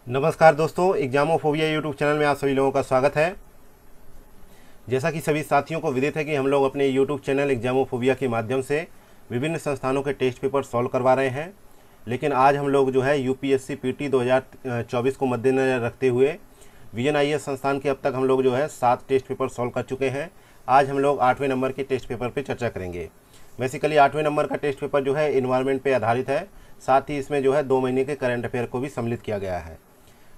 नमस्कार दोस्तों, एग्जामोफोबिया YouTube channel में आप सभी लोगों का स्वागत है। जैसा कि सभी साथियों को विदित है कि हम लोग अपने यूट्यूब चैनल एग्जामोफोबिया के माध्यम से विभिन्न संस्थानों के टेस्ट पेपर सॉल्व करवा रहे हैं। लेकिन आज हम लोग जो है यूपीएससी पीटी 2024 को मद्देनजर रखते हुए VNIS संस्थान के अब तक हम लोग जो है 7 टेस्ट पेपर सॉल्व कर चुके हैं। आज हम लोग 8वें नंबर के टेस्ट पेपर पर चर्चा करेंगे। बेसिकली 8वें नंबर का टेस्ट पेपर जो है इन्वायरमेंट पे आधारित है, साथ ही इसमें जो है 2 महीने के करंट अफेयर को भी सम्मिलित किया गया है।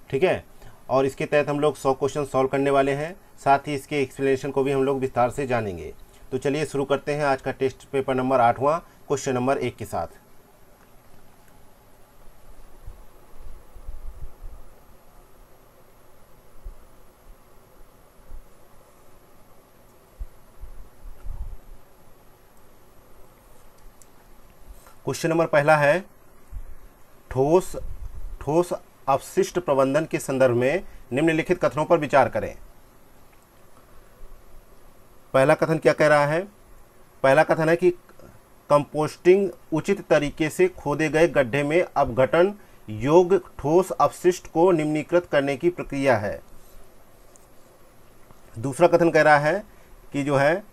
ठीक है, और इसके तहत हम लोग 100 क्वेश्चन सॉल्व करने वाले हैं, साथ ही इसके एक्सप्लेनेशन को भी हम लोग विस्तार से जानेंगे। तो चलिए शुरू करते हैं आज का टेस्ट पेपर नंबर 8वां क्वेश्चन नंबर 1 के साथ। क्वेश्चन नंबर पहला है, ठोस अपशिष्ट प्रबंधन के संदर्भ में निम्नलिखित कथनों पर विचार करें। पहला कथन क्या कह रहा है? पहला कथन है कि कंपोस्टिंग उचित तरीके से खोदे गए गड्ढे में अपघटन योग्य ठोस अपशिष्ट को निम्नीकृत करने की प्रक्रिया है। दूसरा कथन कह रहा है कि जो है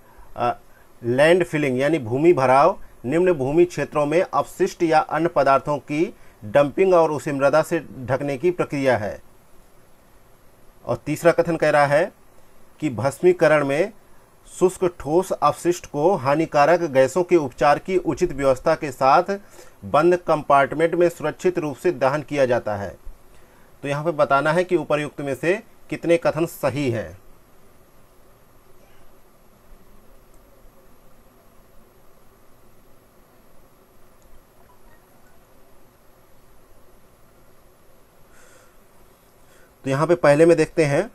लैंड फिलिंग यानी भूमि भराव निम्न भूमि क्षेत्रों में अपशिष्ट या अन्य पदार्थों की डंपिंग और उसे मृदा से ढकने की प्रक्रिया है। और तीसरा कथन कह रहा है कि भस्मीकरण में शुष्क ठोस अपशिष्ट को हानिकारक गैसों के उपचार की उचित व्यवस्था के साथ बंद कंपार्टमेंट में सुरक्षित रूप से दहन किया जाता है। तो यहाँ पे बताना है कि उपर्युक्त में से कितने कथन सही हैं। तो यहाँ पे पहले में देखते हैं,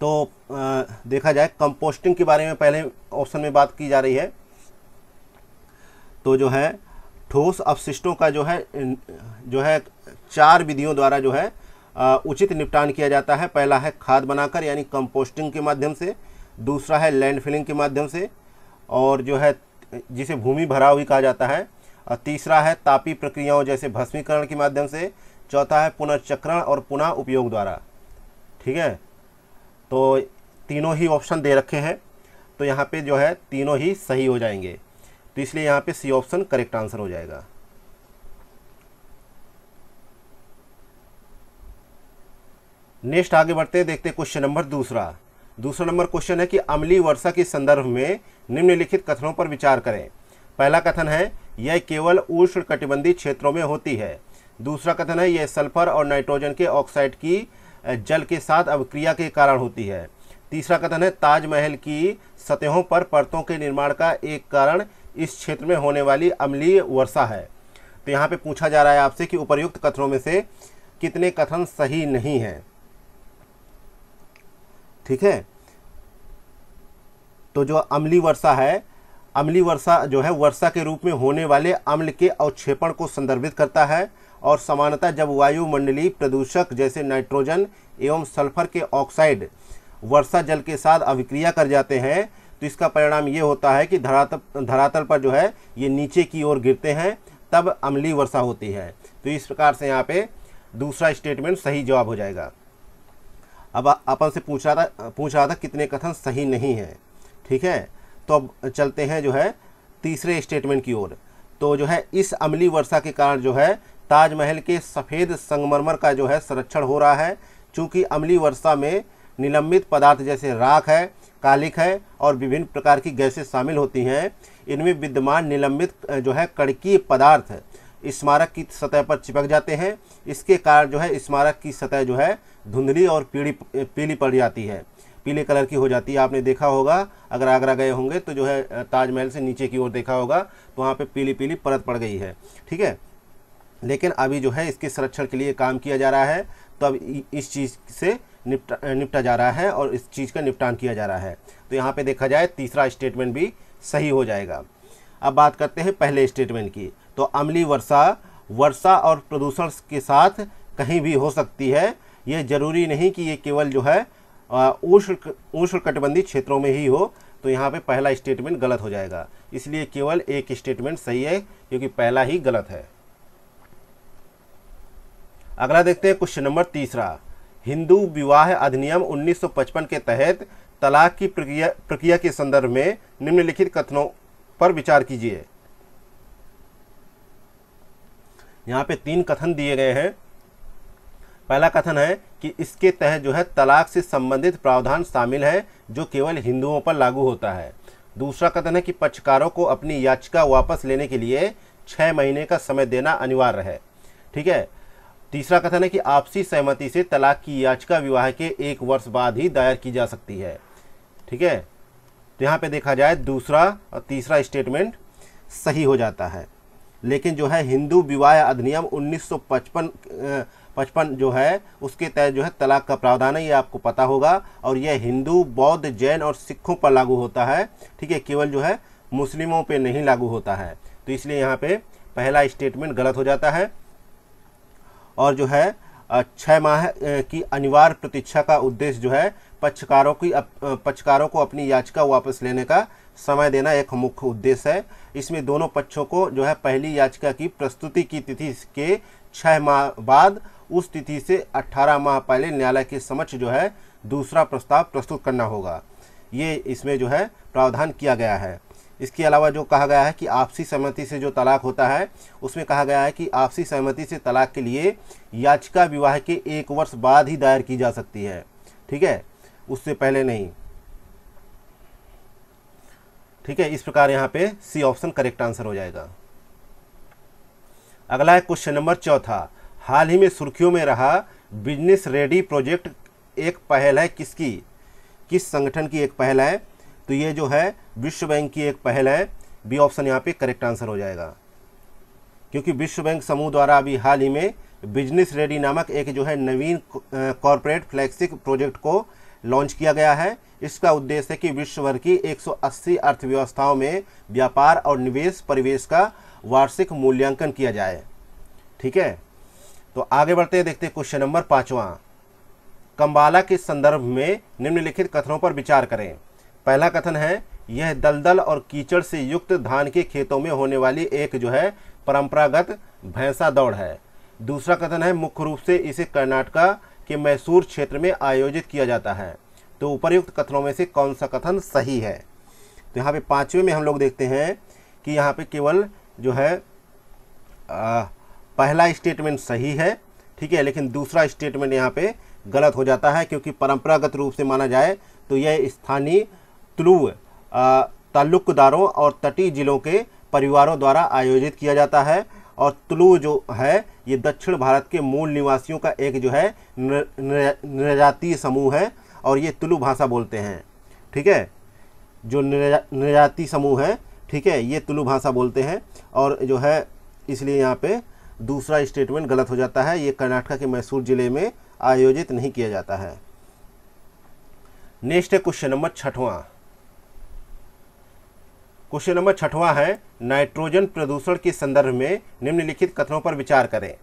तो देखा जाए कंपोस्टिंग के बारे में पहले ऑप्शन में बात की जा रही है। तो जो है ठोस अपशिष्टों का जो है 4 विधियों द्वारा जो है उचित निपटान किया जाता है। पहला है खाद बनाकर यानी कंपोस्टिंग के माध्यम से, दूसरा है लैंड फिलिंग के माध्यम से, और जो है जिसे भूमि भराव भी कहा जाता है, और तीसरा है तापीय प्रक्रियाओं जैसे भस्मीकरण के माध्यम से, चौथा है पुनर्चक्रण और पुनः उपयोग द्वारा। ठीक है, तो तीनों ही ऑप्शन दे रखे हैं, तो यहाँ पे जो है तीनों ही सही हो जाएंगे। तो इसलिए यहाँ पे सी ऑप्शन करेक्ट आंसर हो जाएगा। नेक्स्ट आगे बढ़ते हैं, देखते हैं क्वेश्चन नंबर दूसरा नंबर क्वेश्चन है कि अम्लीय वर्षा के संदर्भ में निम्नलिखित कथनों पर विचार करें। पहला कथन है यह केवल उष्णकटिबंधीय क्षेत्रों में होती है। दूसरा कथन है यह सल्फर और नाइट्रोजन के ऑक्साइड की जल के साथ अभिक्रिया के कारण होती है। तीसरा कथन है ताजमहल की सतहों पर परतों के निर्माण का एक कारण इस क्षेत्र में होने वाली अम्लीय वर्षा है। तो यहाँ पे पूछा जा रहा है आपसे कि उपर्युक्त कथनों में से कितने कथन सही नहीं हैं। ठीक है, तो जो अम्लीय वर्षा है, अम्लीय वर्षा जो है वर्षा के रूप में होने वाले अम्ल के अवक्षेपण को संदर्भित करता है, और सामान्यतः जब वायुमंडलीय प्रदूषक जैसे नाइट्रोजन एवं सल्फर के ऑक्साइड वर्षा जल के साथ अभिक्रिया कर जाते हैं तो इसका परिणाम ये होता है कि धरातल पर जो है ये नीचे की ओर गिरते हैं, तब अम्लीय वर्षा होती है। तो इस प्रकार से यहाँ पे दूसरा स्टेटमेंट सही जवाब हो जाएगा। अब अपन से पूछ रहा था कितने कथन सही नहीं हैं। ठीक है, तो अब चलते हैं जो है तीसरे स्टेटमेंट की ओर। तो जो है इस अम्लीय वर्षा के कारण जो है ताजमहल के सफ़ेद संगमरमर का जो है संरक्षण हो रहा है। चूँकि अम्लीय वर्षा में निलंबित पदार्थ जैसे राख है, कालिक है और विभिन्न प्रकार की गैसें शामिल होती हैं, इनमें विद्यमान निलंबित जो है कणकीय पदार्थ स्मारक की सतह पर चिपक जाते हैं। इसके कारण जो है स्मारक की सतह जो है धुंधली और पीली पड़ जाती है, पीले कलर की हो जाती है। आपने देखा होगा, अगर आगरा गए होंगे तो जो है ताजमहल से नीचे की ओर देखा होगा तो वहाँ पे पीली परत पड़ गई है। ठीक है, लेकिन अभी जो है इसके संरक्षण के लिए काम किया जा रहा है, तो अब इस चीज़ से निपटा जा रहा है और इस चीज़ का निपटान किया जा रहा है। तो यहाँ पे देखा जाए तीसरा स्टेटमेंट भी सही हो जाएगा। अब बात करते हैं पहले स्टेटमेंट की। तो अम्लीय वर्षा और प्रदूषण के साथ कहीं भी हो सकती है। ये जरूरी नहीं कि ये केवल जो है उष्णकटिबंधीय क्षेत्रों में ही हो। तो यहाँ पे पहला स्टेटमेंट गलत हो जाएगा, इसलिए केवल एक स्टेटमेंट सही है क्योंकि पहला ही गलत है। अगला देखते हैं क्वेश्चन नंबर तीसरा। हिंदू विवाह अधिनियम 1955 के तहत तलाक की प्रक्रिया के संदर्भ में निम्नलिखित कथनों पर विचार कीजिए। यहाँ पे 3 कथन दिए गए हैं। पहला कथन है कि इसके तहत जो है तलाक से संबंधित प्रावधान शामिल है जो केवल हिंदुओं पर लागू होता है। दूसरा कथन है कि पक्षकारों को अपनी याचिका वापस लेने के लिए 6 महीने का समय देना अनिवार्य है। ठीक है। तीसरा कथन है कि आपसी सहमति से तलाक की याचिका विवाह के 1 वर्ष बाद ही दायर की जा सकती है। ठीक है। तो यहाँ पे देखा जाए दूसरा और तीसरा स्टेटमेंट सही हो जाता है। लेकिन जो है हिंदू विवाह अधिनियम 1955 जो है उसके तहत जो है तलाक का प्रावधान है, ये आपको पता होगा। और यह हिंदू, बौद्ध, जैन और सिखों पर लागू होता है। ठीक है। केवल जो है मुस्लिमों पे नहीं लागू होता है। तो इसलिए यहाँ पे पहला स्टेटमेंट गलत हो जाता है। और जो है 6 माह की अनिवार्य प्रतीक्षा का उद्देश्य जो है पक्षकारों को अपनी याचिका वापस लेने का समय देना एक मुख्य उद्देश्य है। इसमें दोनों पक्षों को जो है पहली याचिका की प्रस्तुति की तिथि के 6 माह बाद उस तिथि से 18 माह पहले न्यायालय के समक्ष जो है दूसरा प्रस्ताव प्रस्तुत करना होगा। ये इसमें जो है प्रावधान किया गया है। इसके अलावा जो कहा गया है कि आपसी सहमति से जो तलाक होता है उसमें कहा गया है कि आपसी सहमति से तलाक के लिए याचिका विवाह के 1 वर्ष बाद ही दायर की जा सकती है। ठीक है, उससे पहले नहीं। ठीक है। इस प्रकार यहाँ पे सी ऑप्शन करेक्ट आंसर हो जाएगा। अगला है क्वेश्चन नंबर चौथा। हाल ही में सुर्खियों में रहा बिजनेस रेडी प्रोजेक्ट एक पहल है किसकी, किस संगठन की एक पहल है? तो ये जो है विश्व बैंक की एक पहल है। बी ऑप्शन यहाँ पे करेक्ट आंसर हो जाएगा, क्योंकि विश्व बैंक समूह द्वारा अभी हाल ही में बिजनेस रेडी नामक एक जो है नवीन कॉरपोरेट फ्लैगशिप प्रोजेक्ट को लॉन्च किया गया है। इसका उद्देश्य है कि विश्व भर की 180 अर्थव्यवस्थाओं में व्यापार और निवेश परिवेश का वार्षिक मूल्यांकन किया जाए। ठीक है। तो आगे बढ़ते हैं, देखते हैं क्वेश्चन नंबर 5वां। कंबाला के संदर्भ में निम्नलिखित कथनों पर विचार करें। पहला कथन है यह दलदल और कीचड़ से युक्त धान के खेतों में होने वाली एक जो है परंपरागत भैंसा दौड़ है। दूसरा कथन है मुख्य रूप से इसे कर्नाटक के मैसूर क्षेत्र में आयोजित किया जाता है। तो उपर्युक्त कथनों में से कौन सा कथन सही है? तो यहाँ पे 5वें में हम लोग देखते हैं कि यहाँ पे केवल जो है पहला स्टेटमेंट सही है। ठीक है। लेकिन दूसरा स्टेटमेंट यहाँ पे गलत हो जाता है, क्योंकि परंपरागत रूप से माना जाए तो यह स्थानीय तुलु ताल्लुकदारों और तटीय जिलों के परिवारों द्वारा आयोजित किया जाता है। और तुलु जो है ये दक्षिण भारत के मूल निवासियों का एक जो है नृजातीय समूह है और ये तुलु भाषा बोलते हैं। ठीक है। जो नृजातीय समूह है, ठीक है, ये तुलु भाषा बोलते हैं। और जो है इसलिए यहाँ पे दूसरा स्टेटमेंट गलत हो जाता है। ये कर्नाटक के मैसूर जिले में आयोजित नहीं किया जाता है। नेक्स्ट है क्वेश्चन नंबर 6वां। क्वेश्चन नंबर 6वां है नाइट्रोजन प्रदूषण के संदर्भ में निम्नलिखित कथनों पर विचार करें।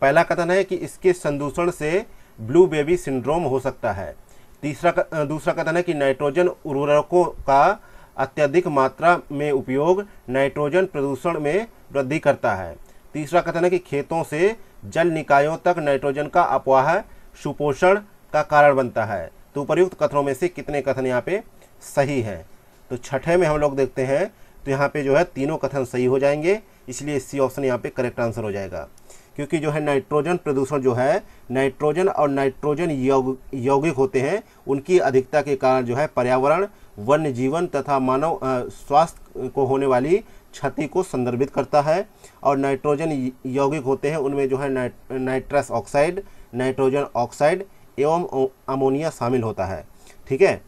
पहला कथन है कि इसके संदूषण से ब्लू बेबी सिंड्रोम हो सकता है। दूसरा कथन है कि नाइट्रोजन उर्वरकों का अत्यधिक मात्रा में उपयोग नाइट्रोजन प्रदूषण में वृद्धि करता है। तीसरा कथन है कि खेतों से जल निकायों तक नाइट्रोजन का अपवाह सुपोषण का कारण बनता है। तो उपर्युक्त कथनों में से कितने कथन यहाँ पे सही हैं? तो 6ठे में हम लोग देखते हैं तो यहाँ पे जो है तीनों कथन सही हो जाएंगे, इसलिए सी ऑप्शन यहाँ पे करेक्ट आंसर हो जाएगा। क्योंकि जो है नाइट्रोजन प्रदूषण जो है नाइट्रोजन और नाइट्रोजन यौगिक होते हैं, उनकी अधिकता के कारण जो है पर्यावरण, वन्य जीवन तथा मानव स्वास्थ्य को होने वाली क्षति को संदर्भित करता है। और नाइट्रोजन यौगिक होते हैं उनमें जो है नाइट्रस ऑक्साइड, नाइट्रोजन ऑक्साइड एवं अमोनिया शामिल होता है। ठीक है।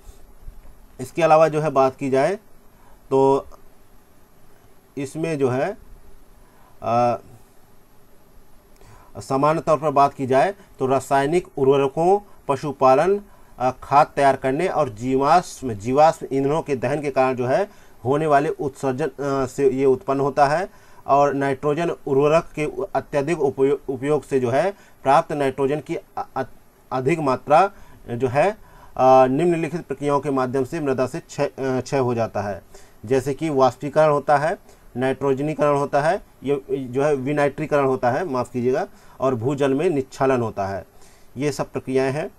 इसके अलावा जो है बात की जाए तो इसमें जो है सामान्य तौर पर बात की जाए तो रासायनिक उर्वरकों, पशुपालन, खाद तैयार करने और जीवाश्म ईंधनों के दहन के कारण जो है होने वाले उत्सर्जन से ये उत्पन्न होता है। और नाइट्रोजन उर्वरक के अत्यधिक उपयोग से जो है प्राप्त नाइट्रोजन की अधिक मात्रा जो है निम्नलिखित प्रक्रियाओं के माध्यम से मृदा से क्षय हो जाता है, जैसे कि वाष्पीकरण होता है, नाइट्रोजनीकरण होता है, ये जो है विनाइट्रीकरण होता है, माफ़ कीजिएगा, और भूजल में निच्छालन होता है। ये सब प्रक्रियाएं हैं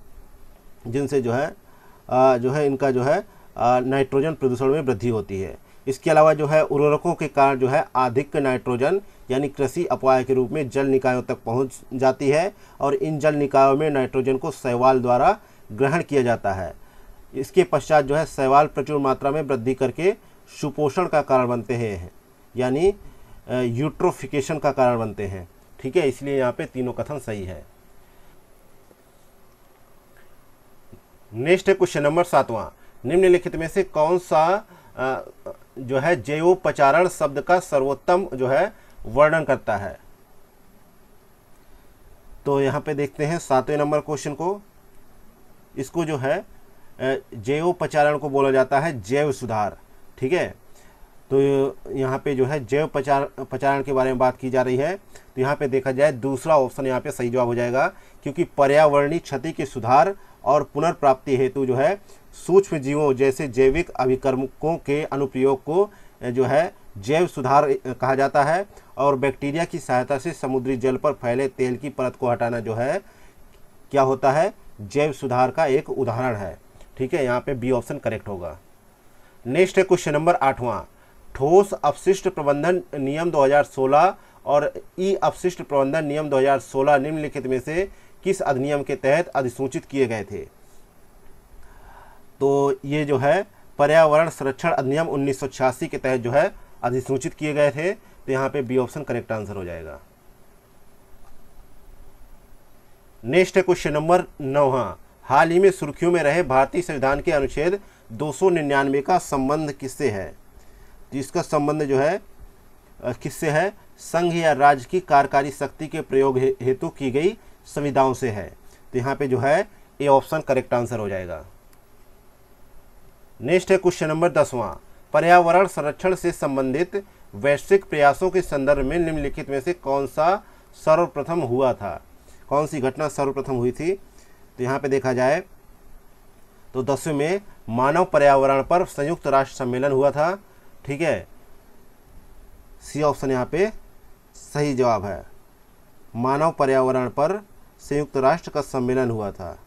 जिनसे जो है इनका जो है नाइट्रोजन प्रदूषण में वृद्धि होती है। इसके अलावा जो है उर्वरकों के कारण जो है अधिक नाइट्रोजन यानी कृषि अपवाह के रूप में जल निकायों तक पहुंच जाती है और इन जल निकायों में नाइट्रोजन को शैवाल द्वारा ग्रहण किया जाता है। इसके पश्चात जो है शैवाल प्रचुर मात्रा में वृद्धि करके सुपोषण का कारण बनते हैं, यानी यूट्रोफिकेशन का कारण बनते हैं। ठीक है, इसलिए यहाँ पे तीनों कथन सही है। नेक्स्ट है क्वेश्चन नंबर 7वां, निम्नलिखित में से कौन सा जो है जैवोपचारण शब्द का सर्वोत्तम जो है वर्णन करता है। तो यहाँ पे देखते हैं 7वें नंबर क्वेश्चन को। इसको जो है जैवोपचारण को बोला जाता है जैव सुधार। ठीक है, तो यहाँ पे जो है जैव पचारण के बारे में बात की जा रही है। तो यहाँ पे देखा जाए दूसरा ऑप्शन यहाँ पे सही जवाब हो जाएगा, क्योंकि पर्यावरणीय क्षति के सुधार और पुनर्प्राप्ति हेतु जो है सूक्ष्म जीवों जैसे जैविक अभिकर्मकों के अनुप्रयोग को जो है जैव सुधार कहा जाता है। और बैक्टीरिया की सहायता से समुद्री जल पर फैले तेल की परत को हटाना जो है क्या होता है, जैव सुधार का एक उदाहरण है। ठीक है, यहाँ पे बी ऑप्शन करेक्ट होगा। नेक्स्ट है क्वेश्चन नंबर 8वां, ठोस अपशिष्ट प्रबंधन नियम 2016 और ई अपशिष्ट प्रबंधन नियम 2016 निम्नलिखित में से किस अधिनियम के तहत अधिसूचित किए गए थे। तो ये जो है पर्यावरण संरक्षण अधिनियम 1986 के तहत जो है अधिसूचित किए गए थे। तो यहाँ पे बी ऑप्शन करेक्ट आंसर हो जाएगा। नेक्स्ट है क्वेश्चन नंबर 9वां, हाल ही में सुर्खियों में रहे भारतीय संविधान के अनुच्छेद 299 का संबंध किससे है। तो इसका संबंध जो है किससे है, संघ या राज्य की कार्यकारी शक्ति के प्रयोग हेतु की गई संविदाओं से है। तो यहाँ पे जो है ए ऑप्शन करेक्ट आंसर हो जाएगा। नेक्स्ट है क्वेश्चन नंबर 10वां, पर्यावरण संरक्षण से संबंधित वैश्विक प्रयासों के संदर्भ में निम्नलिखित में से कौन सा सर्वप्रथम हुआ था, कौन सी घटना सर्वप्रथम हुई थी। तो यहाँ पे देखा जाए तो 10वें में मानव पर्यावरण पर संयुक्त राष्ट्र सम्मेलन हुआ था। ठीक है, सी ऑप्शन यहाँ पे सही जवाब है, मानव पर्यावरण पर संयुक्त राष्ट्र का सम्मेलन हुआ था।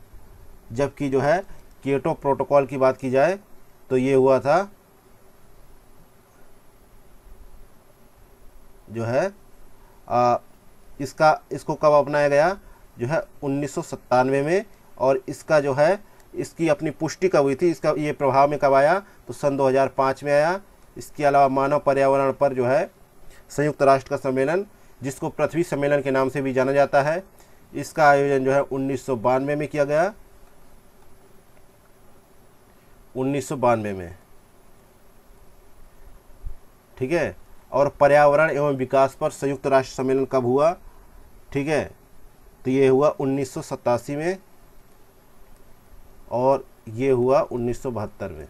जबकि जो है कीटो प्रोटोकॉल की बात की जाए तो ये हुआ था जो है इसको कब अपनाया गया, जो है 1997 में। और इसका जो है इसकी अपनी पुष्टि कब हुई थी, इसका ये प्रभाव में कब आया, तो सन 2005 में आया। इसके अलावा मानव पर्यावरण पर जो है संयुक्त राष्ट्र का सम्मेलन, जिसको पृथ्वी सम्मेलन के नाम से भी जाना जाता है, इसका आयोजन जो है 1992 में किया गया, 1992 में। ठीक है, और पर्यावरण एवं विकास पर संयुक्त राष्ट्र सम्मेलन कब हुआ, ठीक है, तो ये हुआ 1987 में और ये हुआ 1972 में।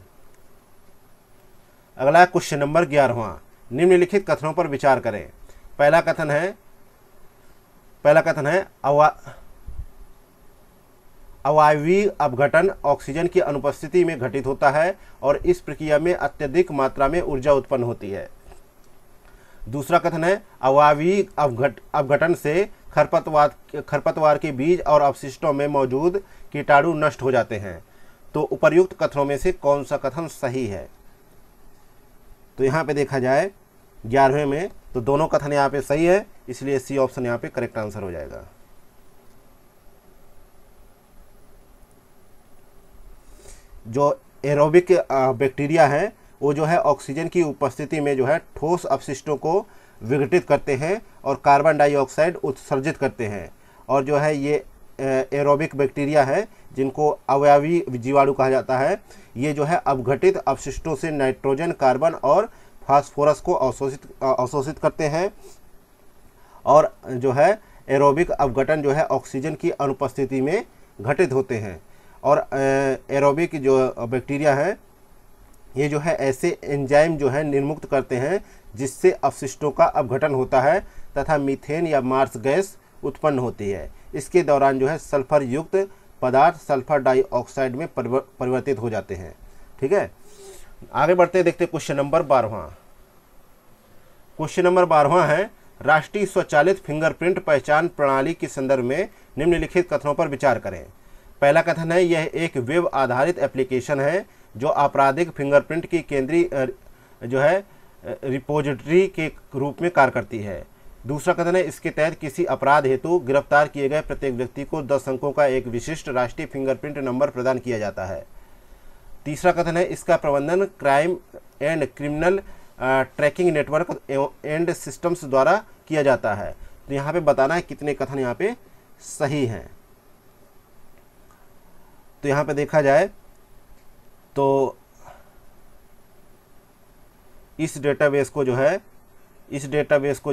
अगला क्वेश्चन नंबर 11वां, निम्नलिखित कथनों पर विचार करें। पहला कथन है अवायवीय अपघटन ऑक्सीजन की अनुपस्थिति में घटित होता है और इस प्रक्रिया में अत्यधिक मात्रा में ऊर्जा उत्पन्न होती है। दूसरा कथन है अवायवीय अपघटन से खरपतवार के बीज और अवशिष्टों में मौजूद कीटाणु नष्ट हो जाते हैं। तो उपर्युक्त कथनों में से कौन सा कथन सही है। तो यहाँ पे देखा जाए 11वें में तो दोनों कथन यहाँ पे सही है, इसलिए सी ऑप्शन यहाँ पे करेक्ट आंसर हो जाएगा। जो एरोबिक बैक्टीरिया है वो जो है ऑक्सीजन की उपस्थिति में जो है ठोस अपशिष्टों को विघटित करते हैं और कार्बन डाइऑक्साइड उत्सर्जित करते हैं। और जो है ये एरोबिक बैक्टीरिया है जिनको अवयवी जीवाणु कहा जाता है, ये जो है अपघटित अपशिष्टों से नाइट्रोजन, कार्बन और फास्फोरस को अवशोषित करते हैं। और जो है एरोबिक अपघटन जो है ऑक्सीजन की अनुपस्थिति में घटित होते हैं। और एरोबिक जो बैक्टीरिया है ये जो है ऐसे एंजाइम जो है निर्मुक्त करते हैं जिससे अपशिष्टों का अपघटन होता है तथा मीथेन या मार्स गैस उत्पन्न होती है। इसके दौरान जो है सल्फर युक्त पदार्थ सल्फर डाइऑक्साइड में परिवर्तित हो जाते हैं। ठीक है, आगे बढ़ते देखते क्वेश्चन नंबर 12वां। क्वेश्चन नंबर 12वां है, राष्ट्रीय स्वचालित फिंगरप्रिंट पहचान प्रणाली के संदर्भ में निम्नलिखित कथनों पर विचार करें। पहला कथन है, यह एक वेब आधारित एप्लीकेशन है जो आपराधिक फिंगरप्रिंट की केंद्रीय जो है रिपोजिटरी के रूप में कार्य करती है। दूसरा कथन है, इसके तहत किसी अपराध हेतु गिरफ्तार किए गए प्रत्येक व्यक्ति को 10 अंकों का एक विशिष्ट राष्ट्रीय फिंगरप्रिंट नंबर प्रदान किया जाता है। तीसरा कथन है, इसका प्रबंधन crime and criminal tracking network and systems द्वारा किया जाता है। तो यहाँ पे बताना है कितने कथन यहाँ पे सही हैं। तो यहाँ पे देखा जाए तो इस डेटाबेस को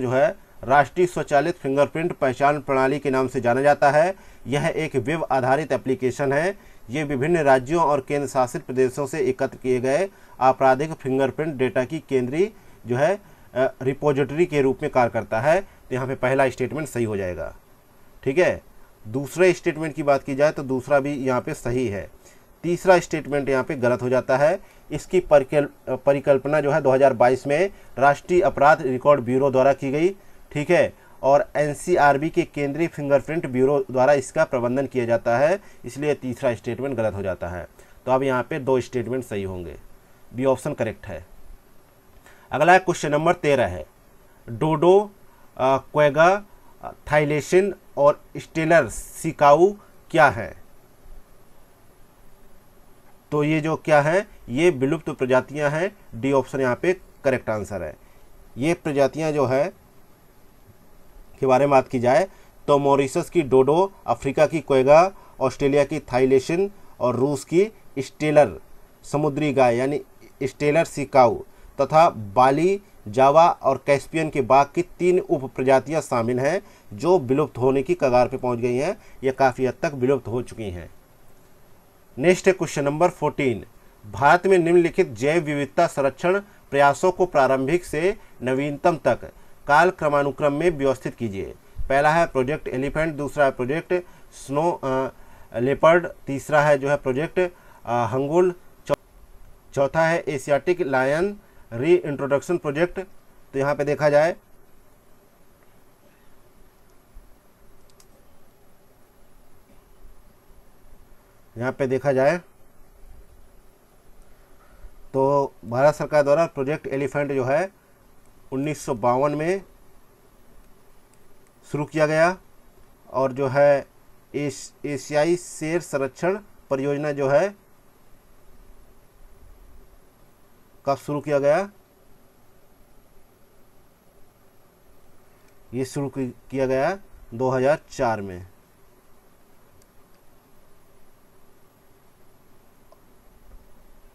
जो है राष्ट्रीय स्वचालित फिंगरप्रिंट पहचान प्रणाली के नाम से जाना जाता है। यह एक वेब आधारित एप्लीकेशन है। ये विभिन्न राज्यों और केंद्र शासित प्रदेशों से एकत्र किए गए आपराधिक फिंगरप्रिंट डेटा की केंद्रीय जो है रिपोजिटरी के रूप में कार्य करता है। तो यहाँ पे पहला स्टेटमेंट सही हो जाएगा। ठीक है, दूसरे स्टेटमेंट की बात की जाए तो दूसरा भी यहाँ पे सही है। तीसरा स्टेटमेंट यहाँ पे गलत हो जाता है। इसकी परिकल्पना जो है 2022 में राष्ट्रीय अपराध रिकॉर्ड ब्यूरो द्वारा की गई। ठीक है, और एनसीआरबी के केंद्रीय फिंगरप्रिंट ब्यूरो द्वारा इसका प्रबंधन किया जाता है, इसलिए तीसरा स्टेटमेंट गलत हो जाता है। तो अब यहाँ पे 2 स्टेटमेंट सही होंगे, बी ऑप्शन करेक्ट है। अगला क्वेश्चन नंबर 13 है, डोडो, क्वेगा, थाइलेशन और स्टेलर सिकाऊ क्या है? तो ये जो क्या है, ये विलुप्त प्रजातियां हैं। डी ऑप्शन यहाँ पे करेक्ट आंसर है। ये प्रजातियां जो है के बारे में बात की जाए तो मॉरिशस की डोडो, अफ्रीका की क्वेगा, ऑस्ट्रेलिया की थाइलेशन और रूस की स्टेलर समुद्री गाय यानी स्टेलर सिकाऊ तथा बाली, जावा और कैस्पियन के बाघ की 3 उप प्रजातियां शामिल हैं जो विलुप्त होने की कगार पे पहुंच गई हैं या काफ़ी हद तक विलुप्त हो चुकी हैं। नेक्स्ट है क्वेश्चन नंबर 14, भारत में निम्नलिखित जैव विविधता संरक्षण प्रयासों को प्रारंभिक से नवीनतम तक काल क्रमानुक्रम में व्यवस्थित कीजिए। पहला है प्रोजेक्ट एलिफेंट, दूसरा है प्रोजेक्ट स्नो लेपर्ड, तीसरा है जो है प्रोजेक्ट हंगुल, चौथा है एशियाटिक लायन री इंट्रोडक्शन प्रोजेक्ट। तो यहाँ पे देखा जाए तो भारत सरकार द्वारा प्रोजेक्ट एलिफेंट जो है 1952 में शुरू किया गया और जो है एशियाई शेर संरक्षण परियोजना जो है कब शुरू किया गया? ये शुरू किया गया 2004 में।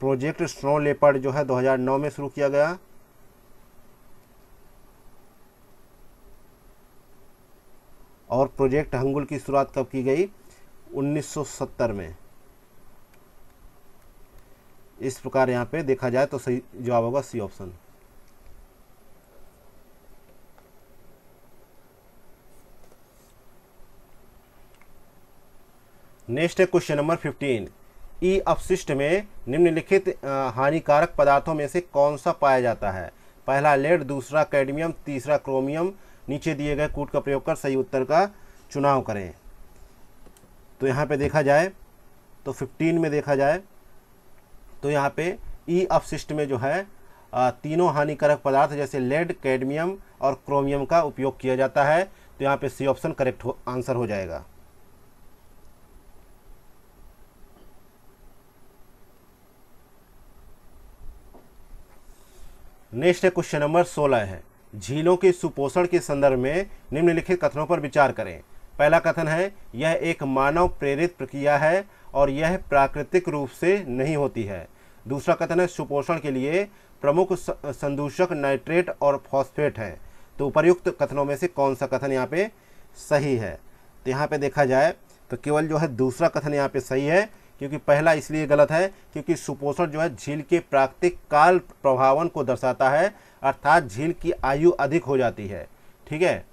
प्रोजेक्ट स्नो लेपर्ड जो है 2009 में शुरू किया गया। और प्रोजेक्ट हंगुल की शुरुआत कब की गई? 1970 में। इस प्रकार यहाँ पे देखा जाए तो सही जवाब होगा सी ऑप्शन। नेक्स्ट है क्वेश्चन नंबर 15, ई अपशिष्ट में निम्नलिखित हानिकारक पदार्थों में से कौन सा पाया जाता है? पहला लेड, दूसरा कैडमियम, तीसरा क्रोमियम। नीचे दिए गए कूट का प्रयोग कर सही उत्तर का चुनाव करें। तो यहाँ पे देखा जाए तो 15 में देखा जाए तो यहाँ पे ई अपशिष्ट में जो है तीनों हानिकारक पदार्थ जैसे लेड, कैडमियम और क्रोमियम का उपयोग किया जाता है। तो यहाँ पे सी ऑप्शन करेक्ट आंसर हो जाएगा। नेक्स्ट है क्वेश्चन नंबर 16 है, झीलों के सुपोषण के संदर्भ में निम्नलिखित कथनों पर विचार करें। पहला कथन है, यह एक मानव प्रेरित प्रक्रिया है और यह प्राकृतिक रूप से नहीं होती है। दूसरा कथन है, सुपोषण के लिए प्रमुख संदूषक नाइट्रेट और फॉस्फेट है। तो उपर्युक्त कथनों में से कौन सा कथन यहाँ पे सही है? तो यहाँ पे देखा जाए तो केवल जो है दूसरा कथन यहाँ पे सही है, क्योंकि पहला इसलिए गलत है क्योंकि सुपोषण जो है झील के प्राकृतिक काल प्रभावन को दर्शाता है, अर्थात झील की आयु अधिक हो जाती है। ठीक है,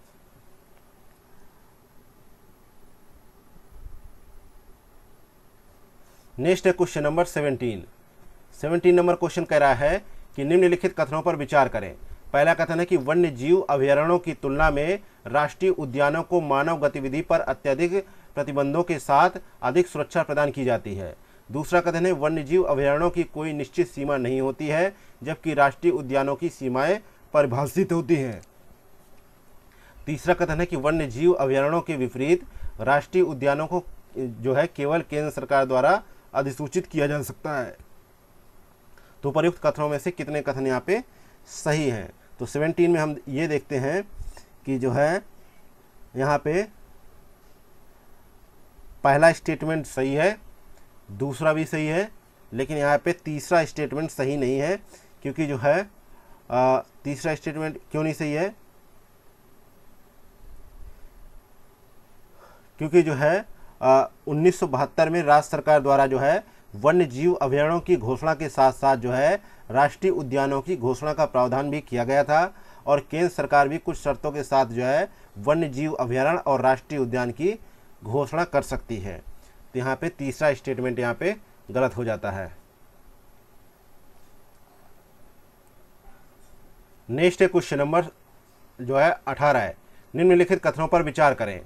नेक्स्ट है क्वेश्चन नंबर 17 नंबर क्वेश्चन कह रहा है कि निम्नलिखित कथनों पर विचार करें। पहला कथन है कि वन्य जीव अभयारण्यों की तुलना में राष्ट्रीय उद्यानों को मानव गतिविधि पर अत्यधिक प्रतिबंधों के साथ अधिक सुरक्षा प्रदान की जाती है। दूसरा कथन है वन्य जीव अभयारण्यों की कोई निश्चित सीमा नहीं होती है, जबकि राष्ट्रीय उद्यानों की सीमाएं परिभाषित होती हैं। तीसरा कथन है कि वन्य जीव अभयारण्यों के विपरीत राष्ट्रीय उद्यानों को जो है केवल केंद्र सरकार द्वारा अधिसूचित किया जा सकता है। तो उपयुक्त कथनों में से कितने कथन यहाँ पे सही हैं? तो 17 में हम ये देखते हैं कि जो है यहाँ पे पहला स्टेटमेंट सही है, दूसरा भी सही है, लेकिन यहाँ पे तीसरा स्टेटमेंट सही नहीं है। क्योंकि जो है तीसरा स्टेटमेंट क्यों नहीं सही है? क्योंकि जो है 1972 में राज्य सरकार द्वारा जो है वन्य जीव अभयारण्यों की घोषणा के साथ साथ जो है राष्ट्रीय उद्यानों की घोषणा का प्रावधान भी किया गया था, और केंद्र सरकार भी कुछ शर्तों के साथ जो है वन्य जीव अभयारण्य और राष्ट्रीय उद्यान की घोषणा कर सकती है। तो यहाँ पे तीसरा स्टेटमेंट यहाँ पे गलत हो जाता है। नेक्स्ट है क्वेश्चन नंबर जो है 18 है। निम्नलिखित कथनों पर विचार करें।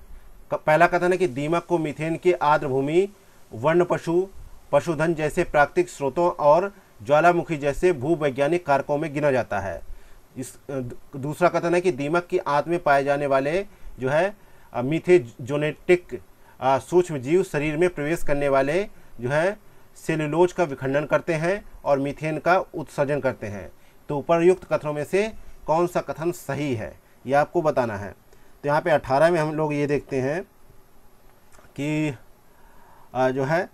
पहला कथन है कि दीमक को मीथेन के आर्द्रभूमि, वन्य पशु, पशुधन जैसे प्राकृतिक स्रोतों और ज्वालामुखी जैसे भूवैज्ञानिक कारकों में गिना जाता है। दूसरा कथन है कि दीमक की आंत में पाए जाने वाले जो है मीथेजोनेटिक सूक्ष्म जीव शरीर में प्रवेश करने वाले जो है सेलुलोज का विखंडन करते हैं और मीथेन का उत्सर्जन करते हैं। तो उपर्युक्त कथनों में से कौन सा कथन सही है, ये आपको बताना है। तो यहाँ पे 18 में हम लोग ये देखते हैं कि जो है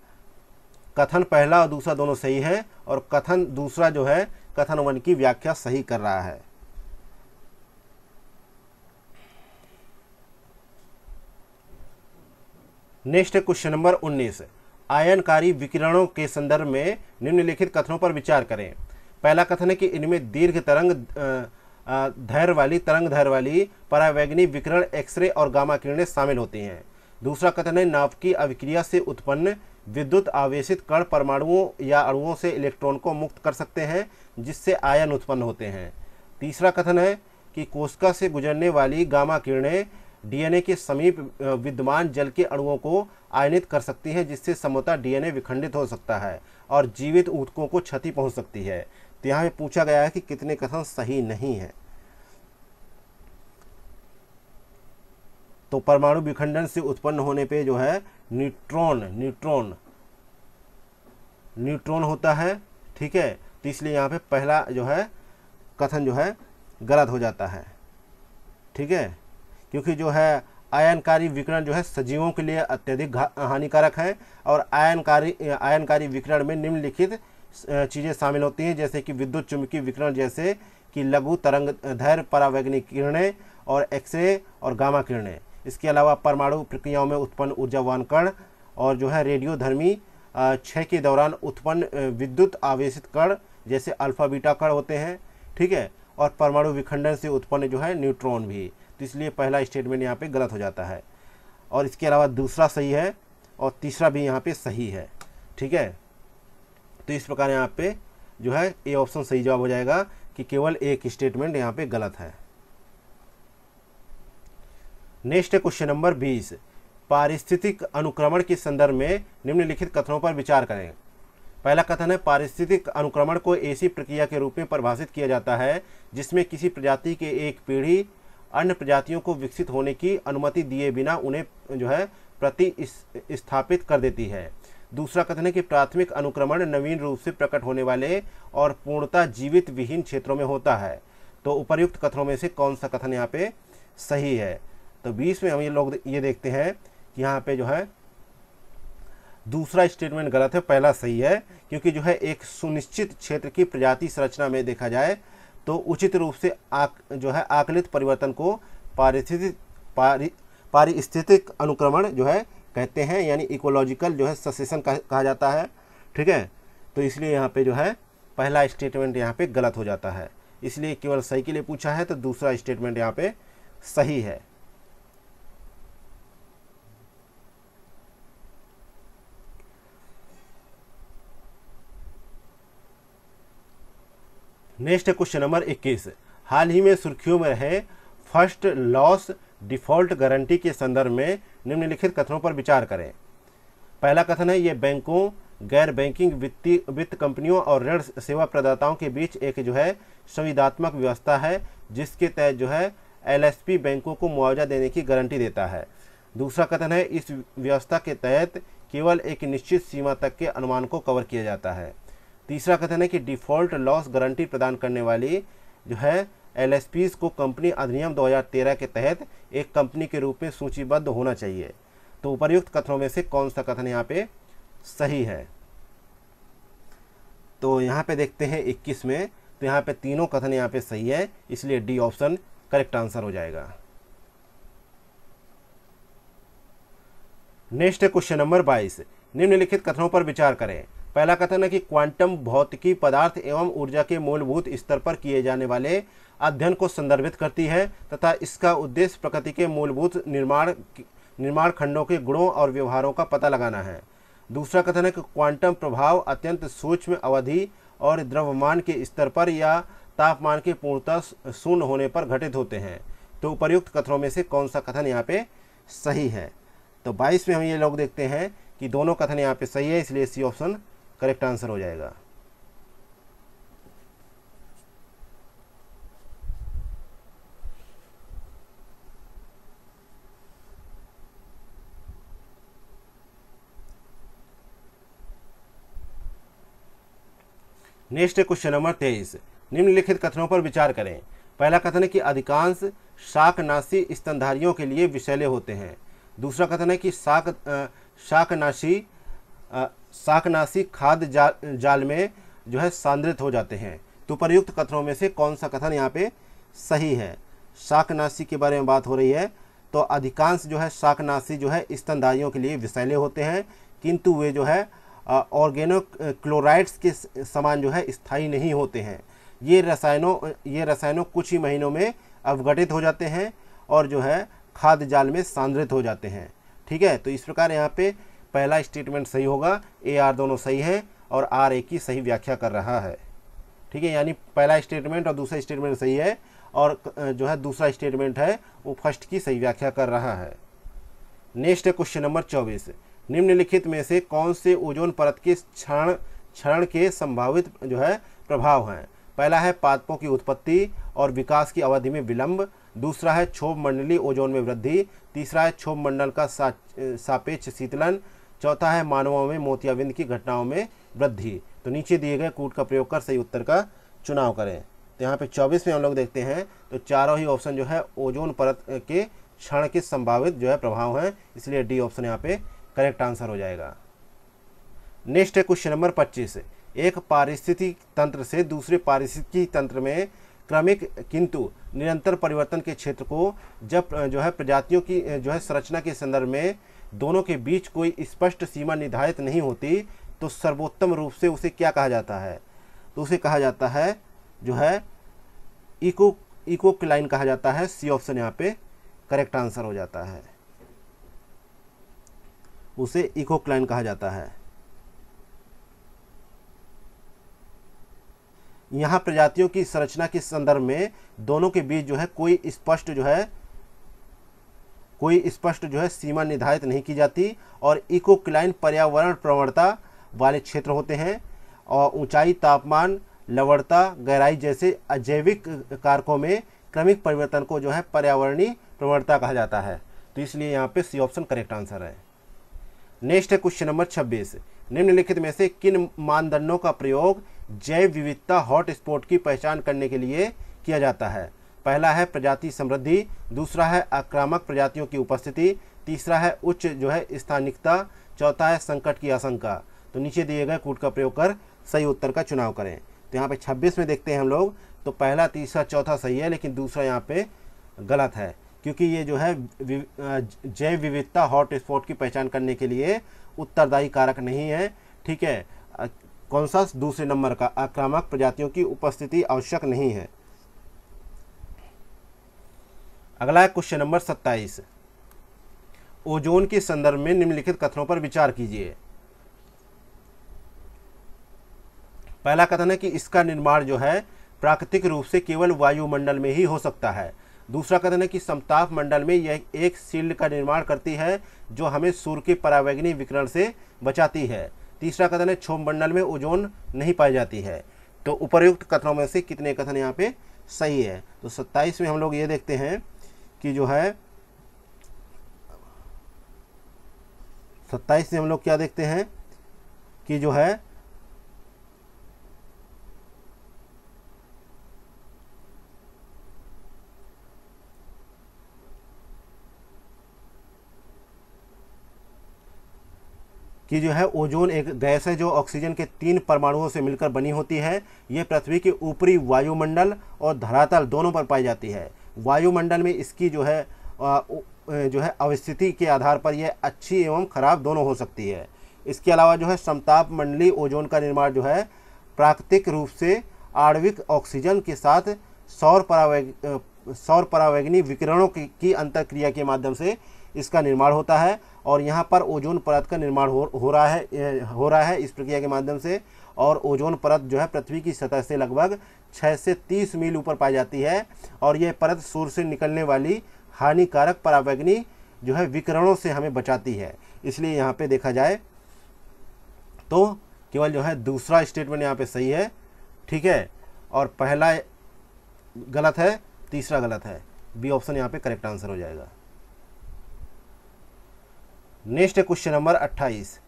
कथन पहला और दूसरा दोनों सही है, और कथन दूसरा जो है कथन 1 की व्याख्या सही कर रहा है। नेक्स्ट है क्वेश्चन नंबर 19। आयनकारी विकिरणों के संदर्भ में निम्नलिखित कथनों पर विचार करें। पहला कथन है कि इनमें दीर्घ तरंग धैर्य वाली परावैंगनी विकिरण एक्सरे और गामा किरणें शामिल होती हैं। दूसरा कथन है नाभिकीय अभिक्रिया से उत्पन्न विद्युत आवेशित कण परमाणुओं या अणुओं से इलेक्ट्रॉन को मुक्त कर सकते हैं, जिससे आयन उत्पन्न होते हैं। तीसरा कथन है कि कोशिका से गुजरने वाली गामा किरणें डीएनए के समीप विद्यमान जल के अणुओं को आयनित कर सकती हैं, जिससे संभवतः डीएनए विखंडित हो सकता है और जीवित ऊतकों को क्षति पहुंच सकती है। तो यहाँ पे पूछा गया है कि कितने कथन सही नहीं है। तो परमाणु विखंडन से उत्पन्न होने पे जो है न्यूट्रॉन होता है, ठीक है। तो इसलिए यहाँ पे पहला जो है कथन जो है गलत हो जाता है, ठीक है। क्योंकि जो है आयनकारी विकिरण जो है सजीवों के लिए अत्यधिक हानिकारक है, और आयनकारी विकिरण में निम्नलिखित चीज़ें शामिल होती हैं, जैसे कि विद्युत चुंबकीय विकिरण, जैसे कि लघु तरंग दैर्घ्य परावैंगनिक किरणें और एक्सरे और गामा किरणें। इसके अलावा परमाणु प्रक्रियाओं में उत्पन्न ऊर्जावान कण और जो है रेडियोधर्मी क्षय के दौरान उत्पन्न विद्युत आवेशित कण जैसे अल्फा बीटा कण होते हैं, ठीक है। और परमाणु विखंडन से उत्पन्न जो है न्यूट्रॉन भी। तो इसलिए पहला स्टेटमेंट यहाँ पे गलत हो जाता है, और इसके अलावा दूसरा सही है और तीसरा भी यहाँ पे सही है, ठीक है। तो इस प्रकार यहाँ पे जो है ए ऑप्शन सही जवाब हो जाएगा कि केवल एक स्टेटमेंट यहाँ पे गलत है। नेक्स्ट है क्वेश्चन नंबर 20। पारिस्थितिक अनुक्रमण के संदर्भ में निम्नलिखित कथनों पर विचार करें। पहला कथन है पारिस्थितिक अनुक्रमण को ऐसी प्रक्रिया के रूप में परिभाषित किया जाता है जिसमें किसी प्रजाति के एक पीढ़ी अन्य प्रजातियों को विकसित होने की अनुमति दिए बिना उन्हें जो है प्रतिस्थापित कर देती है। दूसरा कथन है कि प्राथमिक अनुक्रमण नवीन रूप से प्रकट होने वाले और पूर्णतः जीवित विहीन क्षेत्रों में होता है। तो उपर्युक्त कथनों में से कौन सा कथन यहाँ पे सही है? तो 20 में हम ये लोग ये देखते हैं कि यहाँ पे जो है दूसरा स्टेटमेंट गलत है, पहला सही है। क्योंकि जो है एक सुनिश्चित क्षेत्र की प्रजाति संरचना में देखा जाए तो उचित रूप से जो है आकलित परिवर्तन को पारिस्थितिक अनुक्रमण जो है कहते हैं, यानी इकोलॉजिकल जो है सक्सेशन कहा जाता है, ठीक है। तो इसलिए यहाँ पे जो है पहला स्टेटमेंट यहाँ पे गलत हो जाता है, इसलिए केवल सही के लिए पूछा है, तो दूसरा स्टेटमेंट यहाँ पे सही है। नेक्स्ट है क्वेश्चन नंबर 21। हाल ही में सुर्खियों में रहे फर्स्ट लॉस डिफ़ॉल्ट गारंटी के संदर्भ में निम्नलिखित कथनों पर विचार करें। पहला कथन है, ये बैंकों, गैर बैंकिंग वित्त कंपनियों और ऋण सेवा प्रदाताओं के बीच एक जो है संविदात्मक व्यवस्था है, जिसके तहत जो है एलएसपी बैंकों को मुआवजा देने की गारंटी देता है। दूसरा कथन है, इस व्यवस्था के तहत केवल एक निश्चित सीमा तक के अनुमान को कवर किया जाता है। तीसरा कथन है कि डिफ़ॉल्ट लॉस गारंटी प्रदान करने वाली जो है एलएसपीज को कंपनी अधिनियम 2013 के तहत एक कंपनी के रूप में सूचीबद्ध होना चाहिए। तो उपर्युक्त कथनों में से कौन सा कथन यहाँ पे सही है? तो यहाँ पे देखते हैं 21 में, तो यहाँ पे तीनों कथन यहाँ पे सही है, इसलिए डी ऑप्शन करेक्ट आंसर हो जाएगा। नेक्स्ट है क्वेश्चन नंबर 22। निम्नलिखित कथनों पर विचार करें। पहला कथन है कि क्वांटम भौतिकी पदार्थ एवं ऊर्जा के मूलभूत स्तर पर किए जाने वाले अध्ययन को संदर्भित करती है तथा इसका उद्देश्य प्रकृति के मूलभूत निर्माण खंडों के गुणों और व्यवहारों का पता लगाना है। दूसरा कथन है कि क्वांटम प्रभाव अत्यंत सूक्ष्म अवधि और द्रव्यमान के स्तर पर या तापमान के पूर्णतः शून्य होने पर घटित होते हैं। तो उपर्युक्त कथनों में से कौन सा कथन यहाँ पे सही है? तो 22 में हम ये लोग देखते हैं कि दोनों कथन यहाँ पे सही है, इसलिए सी ऑप्शन करेक्ट आंसर हो जाएगा। Next question number 23। निम्नलिखित कथनों पर विचार करें। पहला कथन है कि अधिकांश शाकनाशी स्तनधारियों के लिए विषैले होते हैं। दूसरा कथन है कि शाकनाशी खाद्य जाल में जो है सांद्रित हो जाते हैं। तो उपर्युक्त कथनों में से कौन सा कथन यहाँ पे सही है? शाकनाशी के बारे में बात हो रही है, तो अधिकांश जो है शाकनाशी जो है स्तनधारियों के लिए विषैले होते हैं, किंतु वे जो है ऑर्गेनोक्लोराइड्स के समान जो है स्थायी नहीं होते हैं। ये रसायनों कुछ ही महीनों में अवघटित हो जाते हैं और जो है खाद्य जाल में सांद्रित हो जाते हैं। ठीक है, तो इस प्रकार यहाँ पे पहला स्टेटमेंट सही होगा, ए आर दोनों सही है और आर ए की सही व्याख्या कर रहा है। ठीक है, यानी पहला स्टेटमेंट और दूसरा स्टेटमेंट सही है और जो है दूसरा स्टेटमेंट है वो फर्स्ट की सही व्याख्या कर रहा है। नेक्स्ट है क्वेश्चन नंबर 24। निम्नलिखित में से कौन से ओजोन परत के क्षरण के संभावित जो है प्रभाव हैं? पहला है पादपों की उत्पत्ति और विकास की अवधि में विलंब। दूसरा है क्षोभ मंडलीय ओजोन में वृद्धि। तीसरा है क्षोभ मंडल का सापेक्ष शीतलन। चौथा है मानवों में मोतियाबिंद की घटनाओं में वृद्धि। तो नीचे दिए गए कूट का प्रयोग कर सही उत्तर का चुनाव करें। तो यहाँ पे 24 में हम लोग देखते हैं तो चारों ही ऑप्शन जो है ओजोन परत के क्षरण के संभावित जो है प्रभाव हैं, इसलिए डी ऑप्शन यहाँ पे करेक्ट आंसर हो जाएगा। नेक्स्ट है क्वेश्चन नंबर 25। एक पारिस्थितिक तंत्र से दूसरे पारिस्थितिक तंत्र में क्रमिक किंतु निरंतर परिवर्तन के क्षेत्र को जब जो है प्रजातियों की जो है संरचना के संदर्भ में दोनों के बीच कोई स्पष्ट सीमा निर्धारित नहीं होती, तो सर्वोत्तम रूप से उसे क्या कहा जाता है? तो उसे कहा जाता है जो है इकोक्लाइन कहा जाता है। सी ऑप्शन यहाँ पे करेक्ट आंसर हो जाता है, उसे इकोक्लाइन कहा जाता है। यहाँ प्रजातियों की संरचना के संदर्भ में दोनों के बीच जो है कोई स्पष्ट जो है सीमा निर्धारित नहीं की जाती और इकोक्लाइन पर्यावरण प्रवणता वाले क्षेत्र होते हैं और ऊंचाई, तापमान, लवणता, गहराई जैसे अजैविक कारकों में क्रमिक परिवर्तन को जो है पर्यावरणीय प्रवणता कहा जाता है। तो इसलिए यहाँ पे सी ऑप्शन करेक्ट आंसर है। नेक्स्ट है क्वेश्चन नंबर 26। निम्नलिखित में से किन मानदंडों का प्रयोग जैव विविधता हॉटस्पॉट की पहचान करने के लिए किया जाता है? पहला है प्रजाति समृद्धि। दूसरा है आक्रामक प्रजातियों की उपस्थिति। तीसरा है उच्च जो है स्थानिकता। चौथा है संकट की आशंका। तो नीचे दिए गए कूट का प्रयोग कर सही उत्तर का चुनाव करें। तो यहाँ पे 26 में देखते हैं हम लोग, तो पहला, तीसरा, चौथा सही है, लेकिन दूसरा यहाँ पे गलत है, क्योंकि ये जो है जैव विविधता हॉटस्पॉट की पहचान करने के लिए उत्तरदायी कारक नहीं है। ठीक है, कौन सा? दूसरे नंबर का, आक्रामक प्रजातियों की उपस्थिति आवश्यक नहीं है। अगला है क्वेश्चन नंबर 27। ओजोन के संदर्भ में निम्नलिखित कथनों पर विचार कीजिए। पहला कथन है कि इसका निर्माण जो है प्राकृतिक रूप से केवल वायुमंडल में ही हो सकता है। दूसरा कथन है कि समताप मंडल में यह एक शील्ड का निर्माण करती है जो हमें सूर्य के परावैंगनी विकिरण से बचाती है। तीसरा कथन है क्षोभ मंडल में ओजोन नहीं पाई जाती है। तो उपर्युक्त कथनों में से कितने कथन यहाँ पे सही है? तो 27 में हम लोग ये देखते हैं कि जो है 27 में हम लोग क्या देखते हैं कि जो है ओजोन एक गैस है जो ऑक्सीजन के 3 परमाणुओं से मिलकर बनी होती है। ये पृथ्वी के ऊपरी वायुमंडल और धरातल दोनों पर पाई जाती है। वायुमंडल में इसकी जो है अवस्थिति के आधार पर यह अच्छी एवं खराब दोनों हो सकती है। इसके अलावा जो है समताप मंडलीय ओजोन का निर्माण जो है प्राकृतिक रूप से आणविक ऑक्सीजन के साथ सौर परावैंगनी विकिरणों की अंतरक्रिया के माध्यम से इसका निर्माण होता है और यहाँ पर ओजोन परत का निर्माण हो रहा है इस प्रक्रिया के माध्यम से। और ओजोन परत जो है पृथ्वी की सतह से लगभग 6 से 30 मील ऊपर पाई जाती है और यह परत सूर्य से निकलने वाली हानिकारक परावैंगनी जो है विकिरणों से हमें बचाती है। इसलिए यहाँ पे देखा जाए तो केवल जो है दूसरा स्टेटमेंट यहाँ पे सही है, ठीक है, और पहला गलत है, तीसरा गलत है। बी ऑप्शन यहाँ पे करेक्ट आंसर हो जाएगा। नेक्स्ट है क्वेश्चन नंबर 28।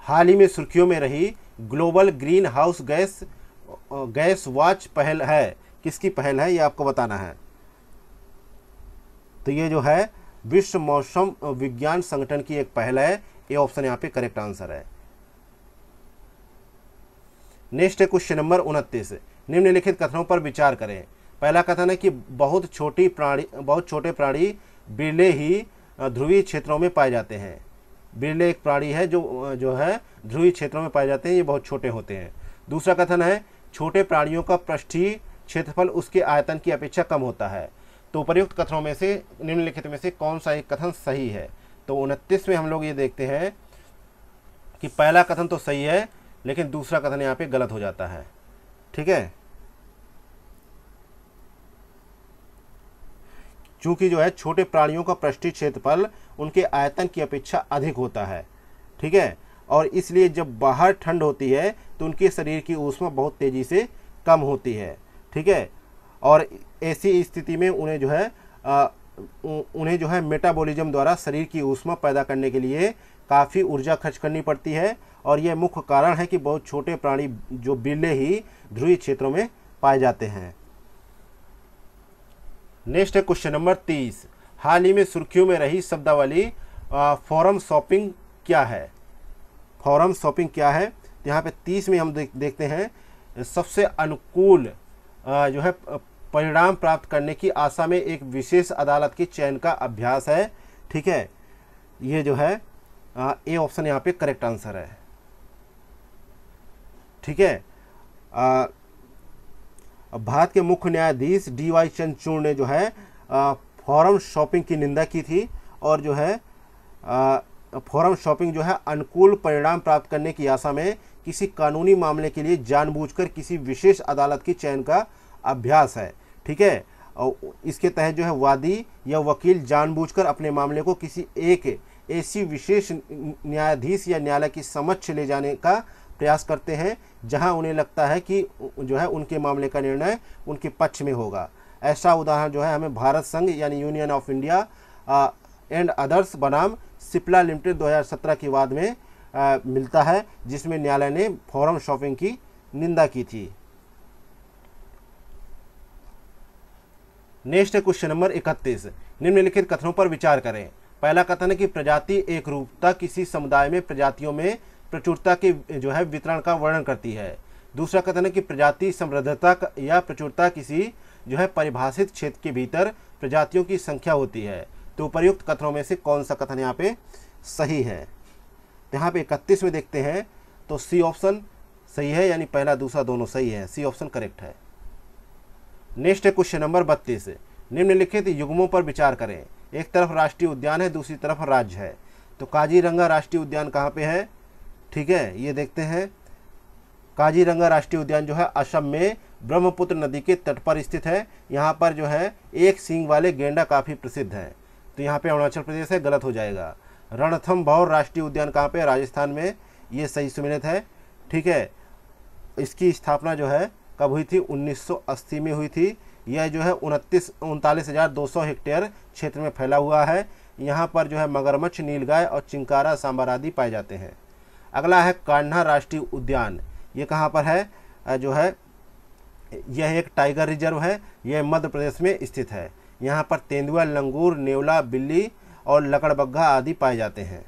हाल ही में सुर्खियों में रही global green house gas watch पहल है, किसकी पहल है ये आपको बताना है। तो ये जो है विश्व मौसम विज्ञान संगठन की एक पहल है। ये ऑप्शन यहाँ पे करेक्ट आंसर है। नेक्स्ट है क्वेश्चन नंबर 29। निम्नलिखित कथनों पर विचार करें। पहला कथन है कि बहुत छोटे प्राणी बिरले ही ध्रुवीय क्षेत्रों में पाए जाते हैं। बिरले एक प्राणी है जो है ध्रुवीय क्षेत्रों में पाए जाते हैं, ये बहुत छोटे होते हैं। दूसरा कथन है छोटे प्राणियों का पृष्ठीय क्षेत्रफल उसके आयतन की अपेक्षा कम होता है। तो उपर्युक्त कथनों में से निम्नलिखित में से कौन सा एक कथन सही है? तो 29 में हम लोग ये देखते हैं कि पहला कथन तो सही है लेकिन दूसरा कथन यहाँ पे गलत हो जाता है, ठीक है। चूंकि जो है छोटे प्राणियों का पृष्ठीय क्षेत्रफल उनके आयतन की अपेक्षा अधिक होता है, ठीक है, और इसलिए जब बाहर ठंड होती है तो उनके शरीर की ऊष्मा बहुत तेजी से कम होती है, ठीक है, और ऐसी स्थिति में उन्हें जो है मेटाबॉलिज्म द्वारा शरीर की ऊष्मा पैदा करने के लिए काफ़ी ऊर्जा खर्च करनी पड़ती है और यह मुख्य कारण है कि बहुत छोटे प्राणी जो बिरले ही ध्रुवीय क्षेत्रों में पाए जाते हैं। नेक्स्ट है क्वेश्चन नंबर 30। हाल ही में सुर्खियों में रही शब्दावली फोरम शॉपिंग क्या है? फोरम शॉपिंग क्या है? तो यहाँ पे 30 में हम देखते हैं सबसे अनुकूल जो है परिणाम प्राप्त करने की आशा में एक विशेष अदालत के चयन का अभ्यास है, ठीक है। ये जो है ए ऑप्शन यहाँ पे करेक्ट आंसर है, ठीक है। भारत के मुख्य न्यायाधीश DY चंद्रचूड़ ने जो है फोरम शॉपिंग की निंदा की थी और जो है फोरम शॉपिंग जो है अनुकूल परिणाम प्राप्त करने की आशा में किसी कानूनी मामले के लिए जानबूझकर किसी विशेष अदालत के चयन का अभ्यास है, ठीक है। और इसके तहत जो है वादी या वकील जानबूझकर अपने मामले को किसी एक ऐसी विशेष न्यायाधीश या न्यायालय की समक्ष ले जाने का प्रयास करते हैं जहां उन्हें लगता है कि जो है उनके मामले का निर्णय उनके पक्ष में होगा। ऐसा उदाहरण जो है हमें भारत संघ यानी union of India and others बनाम सिप्ला लिमिटेड 2017 के बाद में मिलता है, जिसमें न्यायालय ने फोरम शॉपिंग की निंदा की थी। नेक्स्ट है क्वेश्चन नंबर 31। निम्नलिखित कथनों पर विचार करें। पहला कथन है कि प्रजाति एक रूपता किसी समुदाय में प्रजातियों में प्रचुरता के जो है वितरण का वर्णन करती है। दूसरा कथन है कि प्रजाति समृद्धता या प्रचुरता किसी जो है परिभाषित क्षेत्र के भीतर प्रजातियों की संख्या होती है। तो उपर्युक्त कथनों में से कौन सा कथन यहाँ पे सही है? तो यहाँ पे 31 में देखते हैं तो सी ऑप्शन सही है, यानी पहला दूसरा दोनों सही है, सी ऑप्शन करेक्ट है। नेक्स्ट है क्वेश्चन नंबर 32। निम्नलिखित युग्मों पर विचार करें। एक तरफ राष्ट्रीय उद्यान है, दूसरी तरफ राज्य है। तो काजीरंगा राष्ट्रीय उद्यान कहाँ पे है? ठीक है, ये देखते हैं। काजीरंगा राष्ट्रीय उद्यान जो है असम में ब्रह्मपुत्र नदी के तट पर स्थित है। यहाँ पर जो है एक सींग वाले गेंडा काफ़ी प्रसिद्ध हैं। तो यहाँ पे अरुणाचल प्रदेश है, गलत हो जाएगा। रणथंभौर राष्ट्रीय उद्यान कहाँ पे? राजस्थान में, ये सही सुमेलित है। ठीक है, इसकी स्थापना जो है कब हुई थी? 1980 में हुई थी। यह जो है 39,200 हेक्टेयर क्षेत्र में फैला हुआ है। यहाँ पर जो है मगरमच्छ, नीलगाय और चिंकारा, सांबर आदि पाए जाते हैं। अगला है कान्हा राष्ट्रीय उद्यान। ये कहाँ पर है? जो है यह एक टाइगर रिजर्व है। यह मध्य प्रदेश में स्थित है। यहाँ पर तेंदुआ, लंगूर, नेवला, बिल्ली और लकड़बग्घा आदि पाए जाते हैं।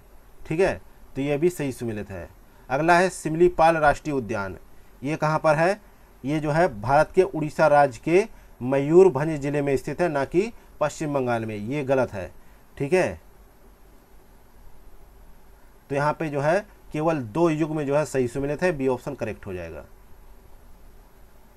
ठीक है, तो यह भी सही सुमेलित है। अगला है सिमलीपाल राष्ट्रीय उद्यान। ये कहाँ पर है? ये जो है भारत के उड़ीसा राज्य के मयूरभंज जिले में स्थित है, ना कि पश्चिम बंगाल में। ये गलत है। ठीक है, तो यहाँ पे जो है केवल 2 युग में जो है सही सुमेलित है। बी ऑप्शन करेक्ट हो जाएगा।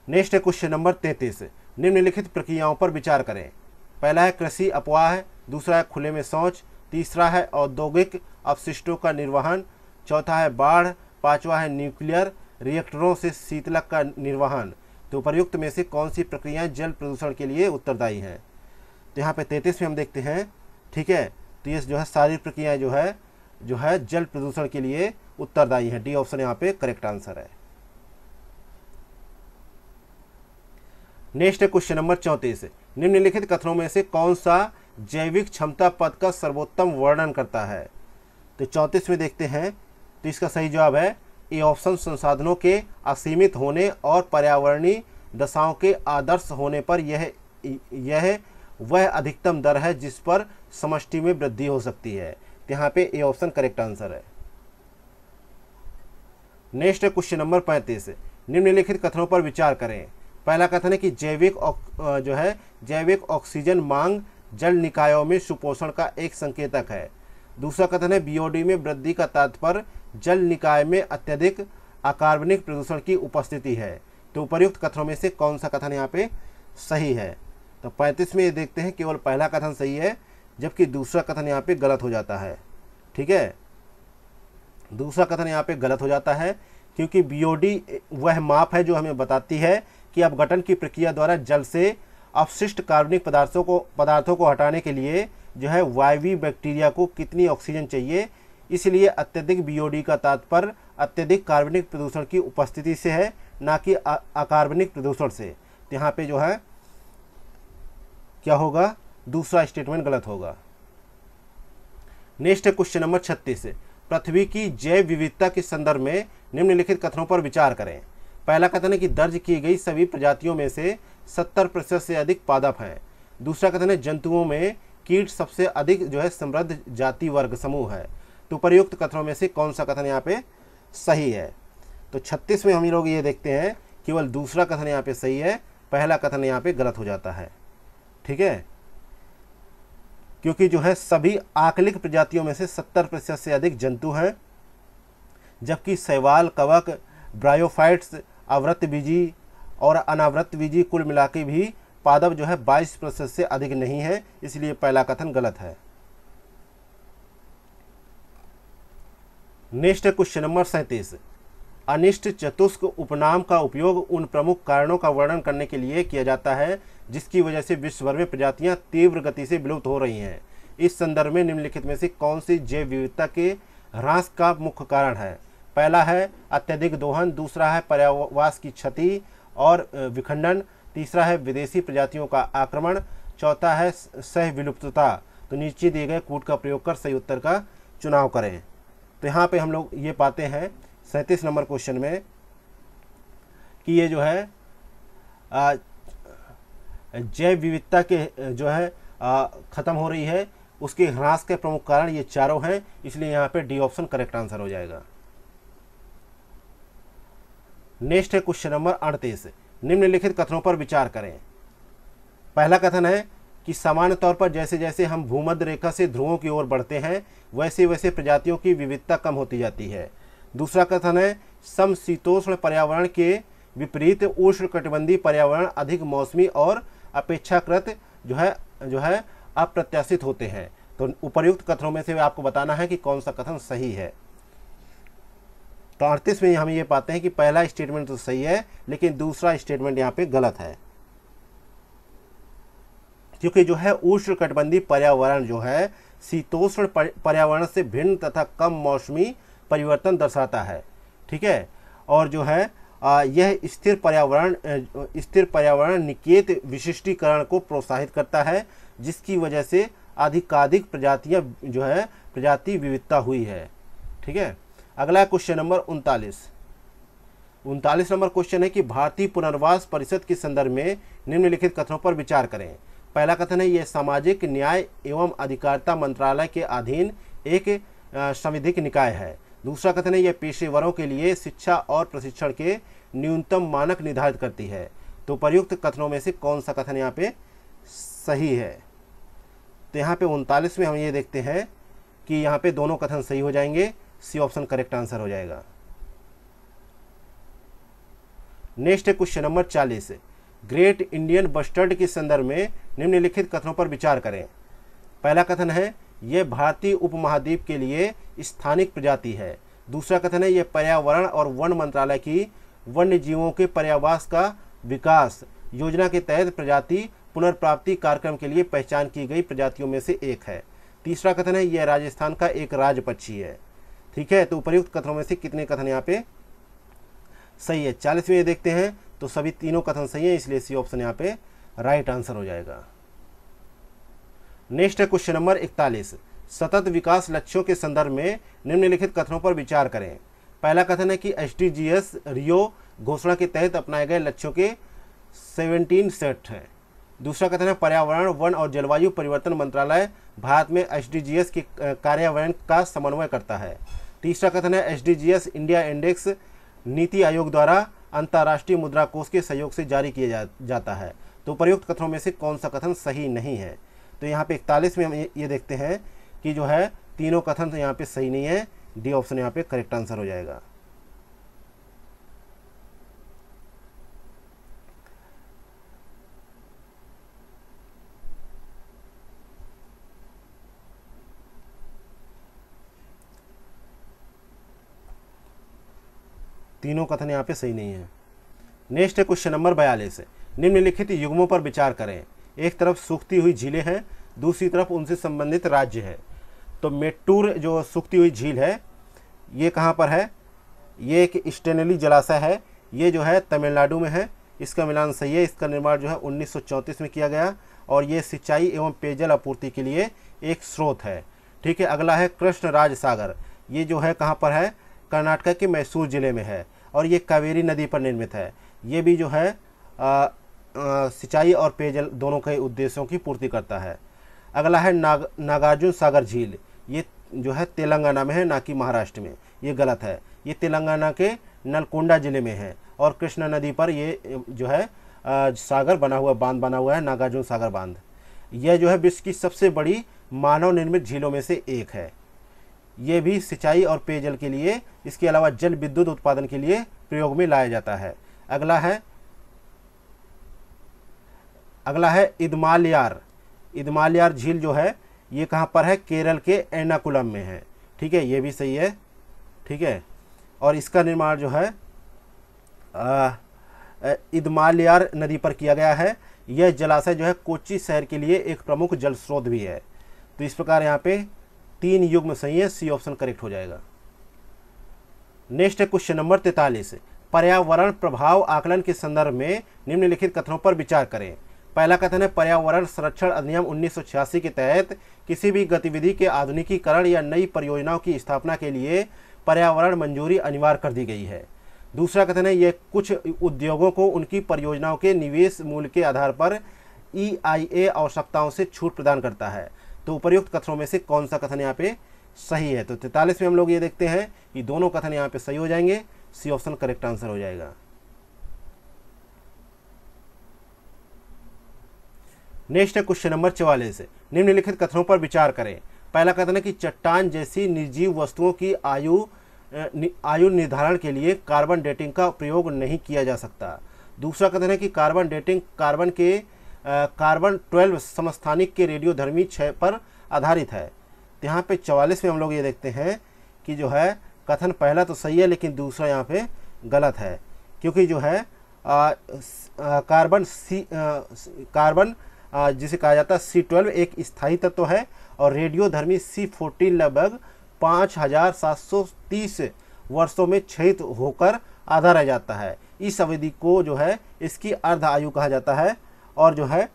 नेक्स्ट है क्वेश्चन नंबर 33। निम्नलिखित प्रक्रियाओं पर विचार करें। पहला है कृषि अपवाह, दूसरा है खुले में शौच, तीसरा है औद्योगिक अपशिष्टों का निर्वहन, चौथा है बाढ़, पांचवा है न्यूक्लियर रिएक्टरों से शीतलक का निर्वहन। तो उपर्युक्त में से कौन सी प्रक्रियाएं जल प्रदूषण के लिए उत्तरदायी हैं? तो यहाँ पे 33 में हम देखते हैं। ठीक है, तो ये जो है सारी प्रक्रियाएं जो है जल प्रदूषण के लिए उत्तरदायी हैं। डी ऑप्शन यहाँ पे करेक्ट आंसर है। नेक्स्ट है क्वेश्चन नंबर 34। निम्नलिखित कथनों में से कौन सा जैविक क्षमता पद का सर्वोत्तम वर्णन करता है? तो 34 में देखते हैं। तो इसका सही जवाब है ए ऑप्शन, संसाधनों के असीमित होने और पर्यावरणीय दशाओं के आदर्श होने पर यह वह अधिकतम दर है जिस पर समष्टि में वृद्धि हो सकती है। तो यहाँ पे ए ऑप्शन करेक्ट आंसर है। नेक्स्ट है क्वेश्चन नंबर 35। निम्नलिखित कथनों पर विचार करें। पहला कथन है कि जैविक ऑक्सीजन मांग जल निकायों में सुपोषण का एक संकेतक है। दूसरा कथन है बीओडी में वृद्धि का तात्पर्य जल निकाय में अत्यधिक अकार्बनिक प्रदूषण की उपस्थिति है। तो उपर्युक्त कथनों में से कौन सा कथन यहाँ पे सही है? तो 35 में ये देखते हैं केवल पहला कथन सही है, जबकि दूसरा कथन यहाँ पे गलत हो जाता है। ठीक है, दूसरा कथन यहाँ पे गलत हो जाता है क्योंकि बीओडी वह माप है जो हमें बताती है कि अपघटन की प्रक्रिया द्वारा जल से अपशिष्ट कार्बनिक पदार्थों को हटाने के लिए जो है वायवीय बैक्टीरिया को कितनी ऑक्सीजन चाहिए। इसलिए अत्यधिक बीओडी का तात्पर्य अत्यधिक कार्बनिक प्रदूषण की उपस्थिति से है, ना कि अकार्बनिक प्रदूषण से। तो यहाँ पे जो है क्या होगा? दूसरा स्टेटमेंट गलत होगा। नेक्स्ट है क्वेश्चन नंबर 36। पृथ्वी की जैव विविधता के संदर्भ में निम्नलिखित कथनों पर विचार करें। पहला कथन है कि दर्ज की गई सभी प्रजातियों में से 70% से अधिक पादप हैं। दूसरा कथन है जंतुओं में कीट सबसे अधिक जो है समृद्ध जाति वर्ग समूह है। तो उपर्युक्त कथनों में से कौन सा कथन यहाँ पे सही है? तो 36 में हम लोग ये देखते हैं केवल दूसरा कथन यहाँ पे सही है, पहला कथन यहाँ पे गलत हो जाता है। ठीक है, क्योंकि जो है सभी आकलिक प्रजातियों में से 70% से अधिक जंतु हैं, जबकि शैवाल, कवक, ब्रायोफाइट्स, आवृतबीजी और अनावृतबीजी कुल मिलाके भी पादप जो है 22% से अधिक नहीं है। इसलिए पहला कथन गलत है। Next question number 37। अनिष्ट चतुष्क उपनाम का उपयोग उन प्रमुख कारणों का वर्णन करने के लिए किया जाता है जिसकी वजह से विश्व भर में प्रजातियां तीव्र गति से विलुप्त हो रही हैं। इस संदर्भ में निम्नलिखित में से कौन सी जैव विविधता के ह्रास का मुख्य कारण है? पहला है अत्यधिक दोहन, दूसरा है पर्यावरण की क्षति और विखंडन, तीसरा है विदेशी प्रजातियों का आक्रमण, चौथा है सह विलुप्तता। तो नीचे दिए गए कूट का प्रयोग कर सही उत्तर का चुनाव करें। तो यहाँ पे हम लोग ये पाते हैं 37 नंबर क्वेश्चन में कि ये जो है जैव विविधता के जो है ख़त्म हो रही है, उसके ह्रास के प्रमुख कारण ये चारों हैं। इसलिए यहाँ पे डी ऑप्शन करेक्ट आंसर हो जाएगा। नेक्स्ट है क्वेश्चन नंबर 38। निम्नलिखित कथनों पर विचार करें। पहला कथन है कि सामान्य तौर पर जैसे जैसे हम भूमध्य रेखा से ध्रुवों की ओर बढ़ते हैं वैसे वैसे प्रजातियों की विविधता कम होती जाती है। दूसरा कथन है समशीतोष्ण पर्यावरण के विपरीत उष्णकटिबंधीय पर्यावरण अधिक मौसमी और अपेक्षाकृत जो है अप्रत्याशित होते हैं। तो उपर्युक्त कथनों में से आपको बताना है कि कौन सा कथन सही है। तो 38 में हम ये पाते हैं कि पहला स्टेटमेंट तो सही है, लेकिन दूसरा स्टेटमेंट यहाँ पे गलत है, क्योंकि जो है उष्णकटिबंधीय पर्यावरण जो है शीतोष्ण पर्यावरण से भिन्न तथा कम मौसमी परिवर्तन दर्शाता है। ठीक है, और जो है यह स्थिर पर्यावरण निकेत विशिष्टीकरण को प्रोत्साहित करता है, जिसकी वजह से अधिकाधिक प्रजातियां जो है प्रजाति विविधता हुई है। ठीक है, अगला क्वेश्चन नंबर 39 नंबर क्वेश्चन है कि भारतीय पुनर्वास परिषद के संदर्भ में निम्नलिखित कथनों पर विचार करें। पहला कथन है यह सामाजिक न्याय एवं अधिकारिता मंत्रालय के अधीन एक संविधिक निकाय है। दूसरा कथन है यह पेशेवरों के लिए शिक्षा और प्रशिक्षण के न्यूनतम मानक निर्धारित करती है। तो प्रयुक्त कथनों में से कौन सा कथन यहाँ पे सही है? तो यहाँ पे 39 में हम ये देखते हैं कि यहाँ पे दोनों कथन सही हो जाएंगे, सी ऑप्शन करेक्ट आंसर हो जाएगा। नेक्स्ट है question number 40, great Indian bustard के संदर्भ में निम्नलिखित कथनों पर विचार करें। पहला कथन है यह भारतीय उपमहाद्वीप के लिए स्थानिक प्रजाति है। दूसरा कथन है यह पर्यावरण और वन मंत्रालय की वन्य जीवों के पर्यावास का विकास योजना के तहत प्रजाति पुनर्प्राप्ति कार्यक्रम के लिए पहचान की गई प्रजातियों में से एक है। तीसरा कथन है यह राजस्थान का एक राज पक्षी है। ठीक है, तो उपर्युक्त कथनों में से कितने कथन यहाँ पे सही है? 40 में ये देखते हैं तो सभी तीनों कथन सही है, इसलिए सी ऑप्शन यहाँ पे राइट आंसर हो जाएगा। नेक्स्ट है क्वेश्चन नंबर 41, सतत विकास लक्ष्यों के संदर्भ में निम्नलिखित कथनों पर विचार करें। पहला कथन है कि SDGs रियो घोषणा के तहत अपनाए गए लक्ष्यों के 17 सेट हैं। दूसरा कथन है पर्यावरण वन और जलवायु परिवर्तन मंत्रालय भारत में SDGs के कार्यान्वयन का समन्वय करता है। तीसरा कथन है SDGs India index NITI Aayog द्वारा अंतर्राष्ट्रीय मुद्रा कोष के सहयोग से जारी किया जाता है। तो प्रयुक्त कथनों में से कौन सा कथन सही नहीं है? तो यहाँ पे 41 में हम ये देखते हैं कि जो है तीनों कथन तो यहाँ पे सही नहीं है, डी ऑप्शन यहाँ पे करेक्ट आंसर हो जाएगा। तीनों कथन यहाँ पे सही नहीं है। नेक्स्ट है क्वेश्चन नंबर 42, निम्नलिखित युग्मों पर विचार करें। एक तरफ सूखती हुई झीलें हैं, दूसरी तरफ उनसे संबंधित राज्य है। तो मेट्टूर जो सूखती हुई झील है ये कहाँ पर है? ये एक स्टेनली जलाशय है, ये जो है तमिलनाडु में है। इसका मिलान सही है। इसका निर्माण जो है 1934 में किया गया और ये सिंचाई एवं पेयजल आपूर्ति के लिए एक स्रोत है। ठीक है, अगला है कृष्णराज सागर, ये जो है कहाँ पर है? कर्नाटक के मैसूर जिले में है और ये कावेरी नदी पर निर्मित है। ये भी जो है सिंचाई और पेयजल दोनों के उद्देश्यों की पूर्ति करता है। अगला है नागार्जुन सागर झील, ये जो है तेलंगाना में है, ना कि महाराष्ट्र में। ये गलत है, ये तेलंगाना के नलकोंडा जिले में है और कृष्णा नदी पर ये जो है सागर बना हुआ, बांध बना हुआ है, नागार्जुन सागर बांध। यह जो है विश्व की सबसे बड़ी मानव निर्मित झीलों में से एक है। ये भी सिंचाई और पेयजल के लिए, इसके अलावा जल विद्युत उत्पादन के लिए प्रयोग में लाया जाता है। अगला है इदमालियार झील जो है ये कहाँ पर है? केरल के एर्नाकुलम में है। ठीक है, ये भी सही है। ठीक है, और इसका निर्माण जो है इदमालियार नदी पर किया गया है। यह जलाशय जो है कोच्चि शहर के लिए एक प्रमुख जल स्रोत भी है। तो इस प्रकार यहाँ पे 3 युग्म सही है, सी ऑप्शन करेक्ट हो जाएगा। नेक्स्ट है क्वेश्चन नंबर 43, पर्यावरण प्रभाव आकलन के संदर्भ में निम्नलिखित कथनों पर विचार करें। पहला कथन है पर्यावरण संरक्षण अधिनियम 1986 के तहत किसी भी गतिविधि के आधुनिकीकरण या नई परियोजनाओं की स्थापना के लिए पर्यावरण मंजूरी अनिवार्य कर दी गई है। दूसरा कथन है यह कुछ उद्योगों को उनकी परियोजनाओं के निवेश मूल्य के आधार पर EIA आवश्यकताओं से छूट प्रदान करता है। तो उपर्युक्त कथनों में से कौन सा कथन यहाँ पे सही है? तो 43 में हम लोग ये देखते हैं कि दोनों कथन यहाँ पे सही हो जाएंगे, सी ऑप्शन करेक्ट आंसर हो जाएगा। नेक्स्ट है क्वेश्चन नंबर 44, निम्नलिखित कथनों पर विचार करें। पहला कथन है कि चट्टान जैसी निर्जीव वस्तुओं की आयु निर्धारण के लिए कार्बन डेटिंग का प्रयोग नहीं किया जा सकता। दूसरा कथन है कि कार्बन डेटिंग कार्बन 12 समस्थानिक के रेडियोधर्मी क्षय पर आधारित है। यहाँ पे 44 में हम लोग ये देखते हैं कि जो है कथन पहला तो सही है लेकिन दूसरा यहाँ पे गलत है, क्योंकि जो है कार्बन जिसे कहा जाता है C12 एक स्थायी तत्व है और रेडियोधर्मी C14 लगभग 5730 वर्षों में क्षयित होकर आधा रह जाता है। इस अवधि को जो है इसकी अर्ध आयु कहा जाता है। और जो है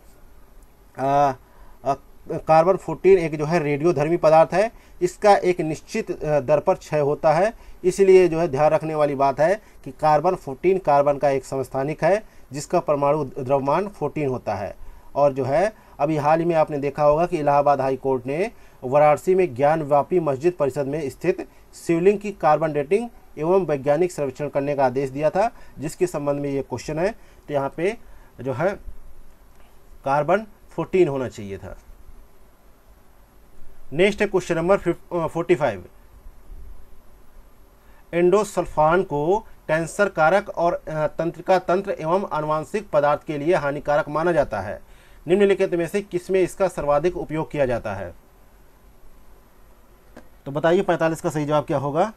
कार्बन 14 एक जो है रेडियोधर्मी पदार्थ है, इसका एक निश्चित दर पर क्षय होता है। इसलिए जो है ध्यान रखने वाली बात है कि कार्बन 14 कार्बन का एक समस्थानिक है जिसका परमाणु द्रव्यमान 14 होता है। और जो है अभी हाल ही में आपने देखा होगा कि इलाहाबाद हाई कोर्ट ने वाराणसी में ज्ञानव्यापी मस्जिद परिषद में स्थित शिवलिंग की कार्बन डेटिंग एवं वैज्ञानिक सर्वेक्षण करने का आदेश दिया था, जिसके संबंध में ये क्वेश्चन है। तो यहाँ पे जो है कार्बन 14 होना चाहिए था। नेक्स्ट है क्वेश्चन नंबर 45। एंडोसल्फान को कैंसर कारक और तंत्रिका तंत्र एवं आनुवंशिक पदार्थ के लिए हानिकारक माना जाता है। निम्नलिखित में से किसमें इसका सर्वाधिक उपयोग किया जाता है? तो बताइए 45 का सही जवाब क्या होगा?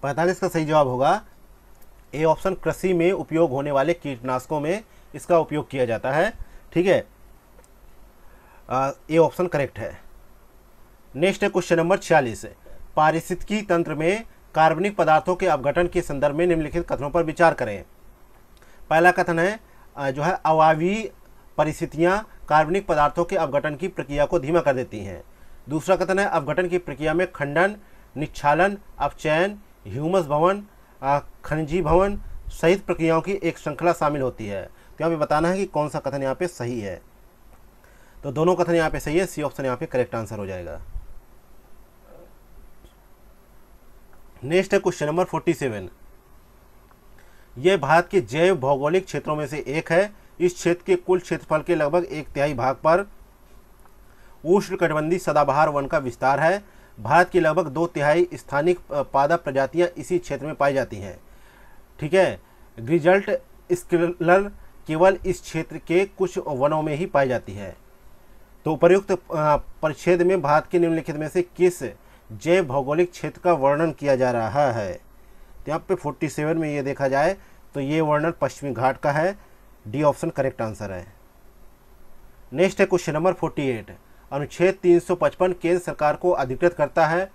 पैंतालीस का सही जवाब होगा ए ऑप्शन, कृषि में उपयोग होने वाले कीटनाशकों में इसका उपयोग किया जाता है। ठीक है, ए ऑप्शन करेक्ट है। नेक्स्ट है क्वेश्चन नंबर 46। पारिस्थितिकी तंत्र में कार्बनिक पदार्थों के अपघटन के संदर्भ में निम्नलिखित कथनों पर विचार करें। पहला कथन है जो है अवायवीय परिस्थितियां कार्बनिक पदार्थों के अपघटन की प्रक्रिया को धीमा कर देती हैं। दूसरा कथन है अपघटन की प्रक्रिया में खंडन, निक्षालन, अपचयन, ह्यूमस भवन, खनिजी भवन सहित प्रक्रियाओं की एक श्रृंखला शामिल होती है। तो यहाँ पे बताना है कि कौन सा कथन यहाँ पे सही है। तो दोनों कथन यहाँ पे सही है, सी ऑप्शन यहाँ पे करेक्ट आंसर हो जाएगा। नेक्स्ट है क्वेश्चन नंबर 47। यह भारत के जैव भौगोलिक क्षेत्रों में से एक है। इस क्षेत्र के कुल क्षेत्रफल के लगभग 1/3 भाग पर उष्णकटिबंधीय सदाबहार वन का विस्तार है। भारत की लगभग 2/3 स्थानिक पादप प्रजातियां इसी क्षेत्र में पाई जाती हैं। ठीक है, ग्रिजल्ट स्क्रिलर केवल इस क्षेत्र के कुछ वनों में ही पाई जाती है। तो उपर्युक्त परिच्छेद में भारत के निम्नलिखित में से किस जैव भौगोलिक क्षेत्र का वर्णन किया जा रहा है? तो यहाँ पे 47 में ये देखा जाए तो ये वर्णन पश्चिमी घाट का है। डी ऑप्शन करेक्ट आंसर है। नेक्स्ट है क्वेश्चन नंबर 48। अनुच्छेद 355 केंद्र सरकार को अधिकृत करता है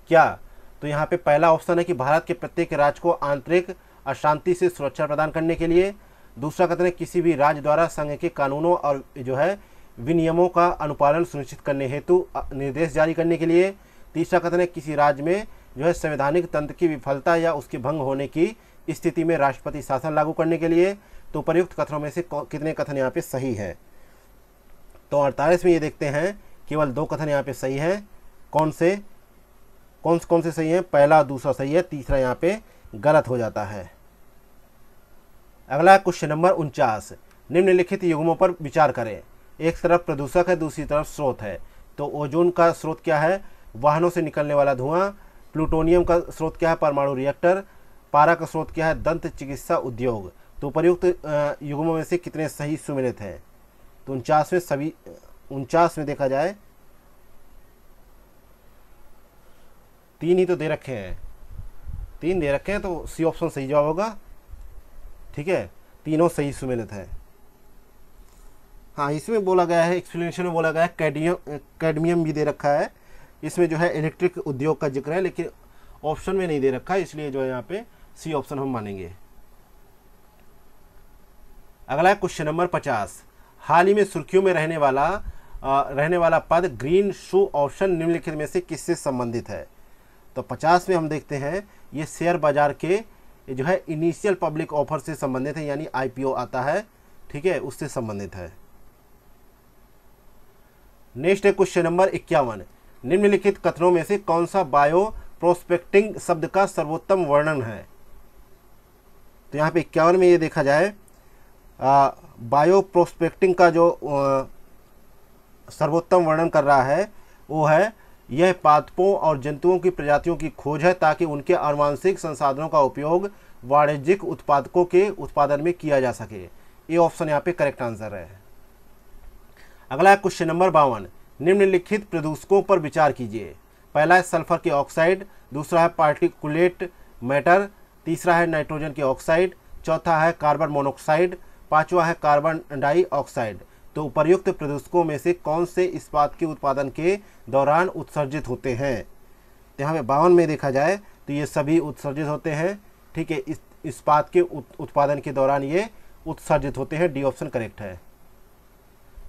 क्या? तो यहाँ पे पहला ऑप्शन है कि भारत के प्रत्येक राज्य को आंतरिक अशांति से सुरक्षा प्रदान करने के लिए। दूसरा कथन है किसी भी राज्य द्वारा संघ के कानूनों और जो है विनियमों का अनुपालन सुनिश्चित करने हेतु निर्देश जारी करने के लिए। तीसरा कथन है किसी राज्य में जो है संवैधानिक तंत्र की विफलता या उसके भंग होने की स्थिति में राष्ट्रपति शासन लागू करने के लिए। तो उपर्युक्त कथनों में से कितने कथन यहाँ पे सही है? तो 48 में ये देखते हैं केवल 2 कथन यहाँ पे सही है। कौन से सही है? पहला दूसरा सही है, तीसरा यहाँ पे गलत हो जाता है। अगला क्वेश्चन नंबर 49। निम्नलिखित युग्मों पर विचार करें। एक तरफ प्रदूषक है, दूसरी तरफ स्रोत है। तो ओजोन का स्रोत क्या है? वाहनों से निकलने वाला धुआं। प्लूटोनियम का स्रोत क्या है? परमाणु रिएक्टर। पारा का स्रोत क्या है? दंत चिकित्सा उद्योग। तो उपर्युक्त युग्मों में से कितने सही सुमेलित हैं? तो 49 में देखा जाए 3 ही तो दे रखे हैं, 3 दे रखे हैं, तो सी ऑप्शन सही जवाब होगा। ठीक है, तीनों सही सुमेलित है। हाँ, इसमें बोला गया है, एक्सप्लेनेशन में बोला गया है कैडमियम भी दे रखा है। इसमें जो है इलेक्ट्रिक उद्योग का जिक्र है, लेकिन ऑप्शन में नहीं दे रखा है, इसलिए जो है यहाँ पे सी ऑप्शन हम मानेंगे। अगला है क्वेश्चन नंबर 50। हाल ही में सुर्खियों में रहने वाला पद ग्रीन शू ऑप्शन निम्नलिखित में से किससे संबंधित है? तो 50 में हम देखते हैं ये शेयर बाजार के जो है इनिशियल पब्लिक ऑफर से संबंधित है, यानी आईपीओ आता है। ठीक है, उससे संबंधित है। नेक्स्ट है क्वेश्चन नंबर 51। निम्नलिखित कथनों में से कौन सा बायो प्रोस्पेक्टिंग शब्द का सर्वोत्तम वर्णन है? तो यहाँ पे 51 में ये देखा जाए बायो प्रोस्पेक्टिंग का जो सर्वोत्तम वर्णन कर रहा है वो है, यह पादपों और जंतुओं की प्रजातियों की खोज है ताकि उनके आनुवंशिक संसाधनों का उपयोग वाणिज्यिक उत्पादकों के उत्पादन में किया जा सके। ये ऑप्शन यहाँ पे करेक्ट आंसर है। अगला है क्वेश्चन नंबर 52, निम्नलिखित प्रदूषकों पर विचार कीजिए। पहला है सल्फर के ऑक्साइड, दूसरा है पार्टिकुलेट मैटर, तीसरा है नाइट्रोजन के ऑक्साइड, चौथा है कार्बन मोनोऑक्साइड, पांचवा है कार्बन डाइऑक्साइड। तो उपर्युक्त प्रदूषकों में से कौन से इस्पात के उत्पादन के दौरान उत्सर्जित होते हैं? तो यहाँ पे 52 में देखा जाए तो ये सभी उत्सर्जित होते हैं। ठीक है, इस्पात के उत्पादन के दौरान ये उत्सर्जित होते हैं। डी ऑप्शन करेक्ट है।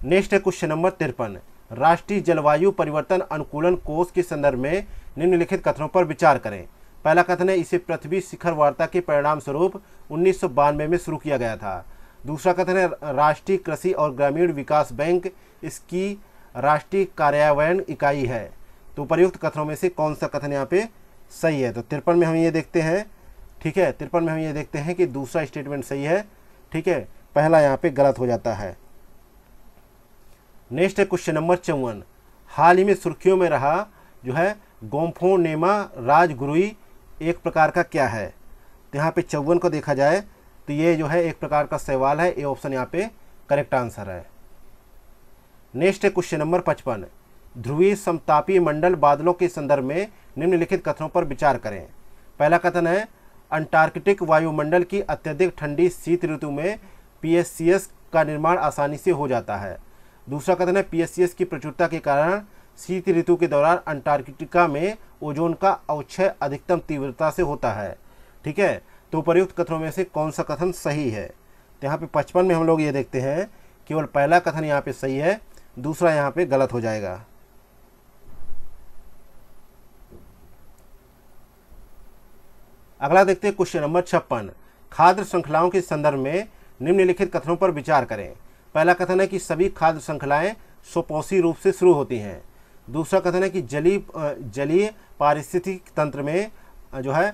नेक्स्ट है क्वेश्चन नंबर 53, राष्ट्रीय जलवायु परिवर्तन अनुकूलन कोष के संदर्भ में निम्नलिखित कथनों पर विचार करें। पहला कथन है, इसे पृथ्वी शिखर वार्ता के परिणाम स्वरूप 1992 में शुरू किया गया था। दूसरा कथन है, राष्ट्रीय कृषि और ग्रामीण विकास बैंक इसकी राष्ट्रीय कार्यान्वयन इकाई है। तो उपर्युक्त कथनों में से कौन सा कथन यहाँ पे सही है? तो 53 में हम ये देखते हैं, ठीक है, 53 में हम ये देखते हैं कि दूसरा स्टेटमेंट सही है। ठीक है, पहला यहाँ पे गलत हो जाता है। नेक्स्ट है क्वेश्चन नंबर 54, हाल ही में सुर्खियों में रहा जो है गोम्फोनेमा राजगुरुई एक प्रकार का क्या है? तो यहाँ पे 54 को देखा जाए तो ये जो है एक प्रकार का शैवाल है। ये ऑप्शन यहाँ पे करेक्ट आंसर है। नेक्स्ट है क्वेश्चन नंबर 55, ध्रुवीय समतापीय मंडल बादलों के संदर्भ में निम्नलिखित कथनों पर विचार करें। पहला कथन है, अंटार्कटिक वायुमंडल की अत्यधिक ठंडी शीत ऋतु में पीएससीएस का निर्माण आसानी से हो जाता है। दूसरा कथन है, पीएससीएस की प्रचुरता के कारण शीत ऋतु के दौरान अंटार्कटिका में ओजोन का अवक्षय अधिकतम तीव्रता से होता है। ठीक है, तो उपर्युक्त कथनों में से कौन सा कथन सही है? तो यहाँ पे 55 में हम लोग ये देखते हैं केवल पहला कथन यहाँ पे सही है, दूसरा यहाँ पे गलत हो जाएगा। अगला देखते हैं क्वेश्चन नंबर 56, खाद्य श्रृंखलाओं के संदर्भ में निम्नलिखित कथनों पर विचार करें। पहला कथन है कि सभी खाद्य श्रृंखलाएं स्वपोषी रूप से शुरू होती हैं। दूसरा कथन है कि जलीय पारिस्थितिक तंत्र में जो है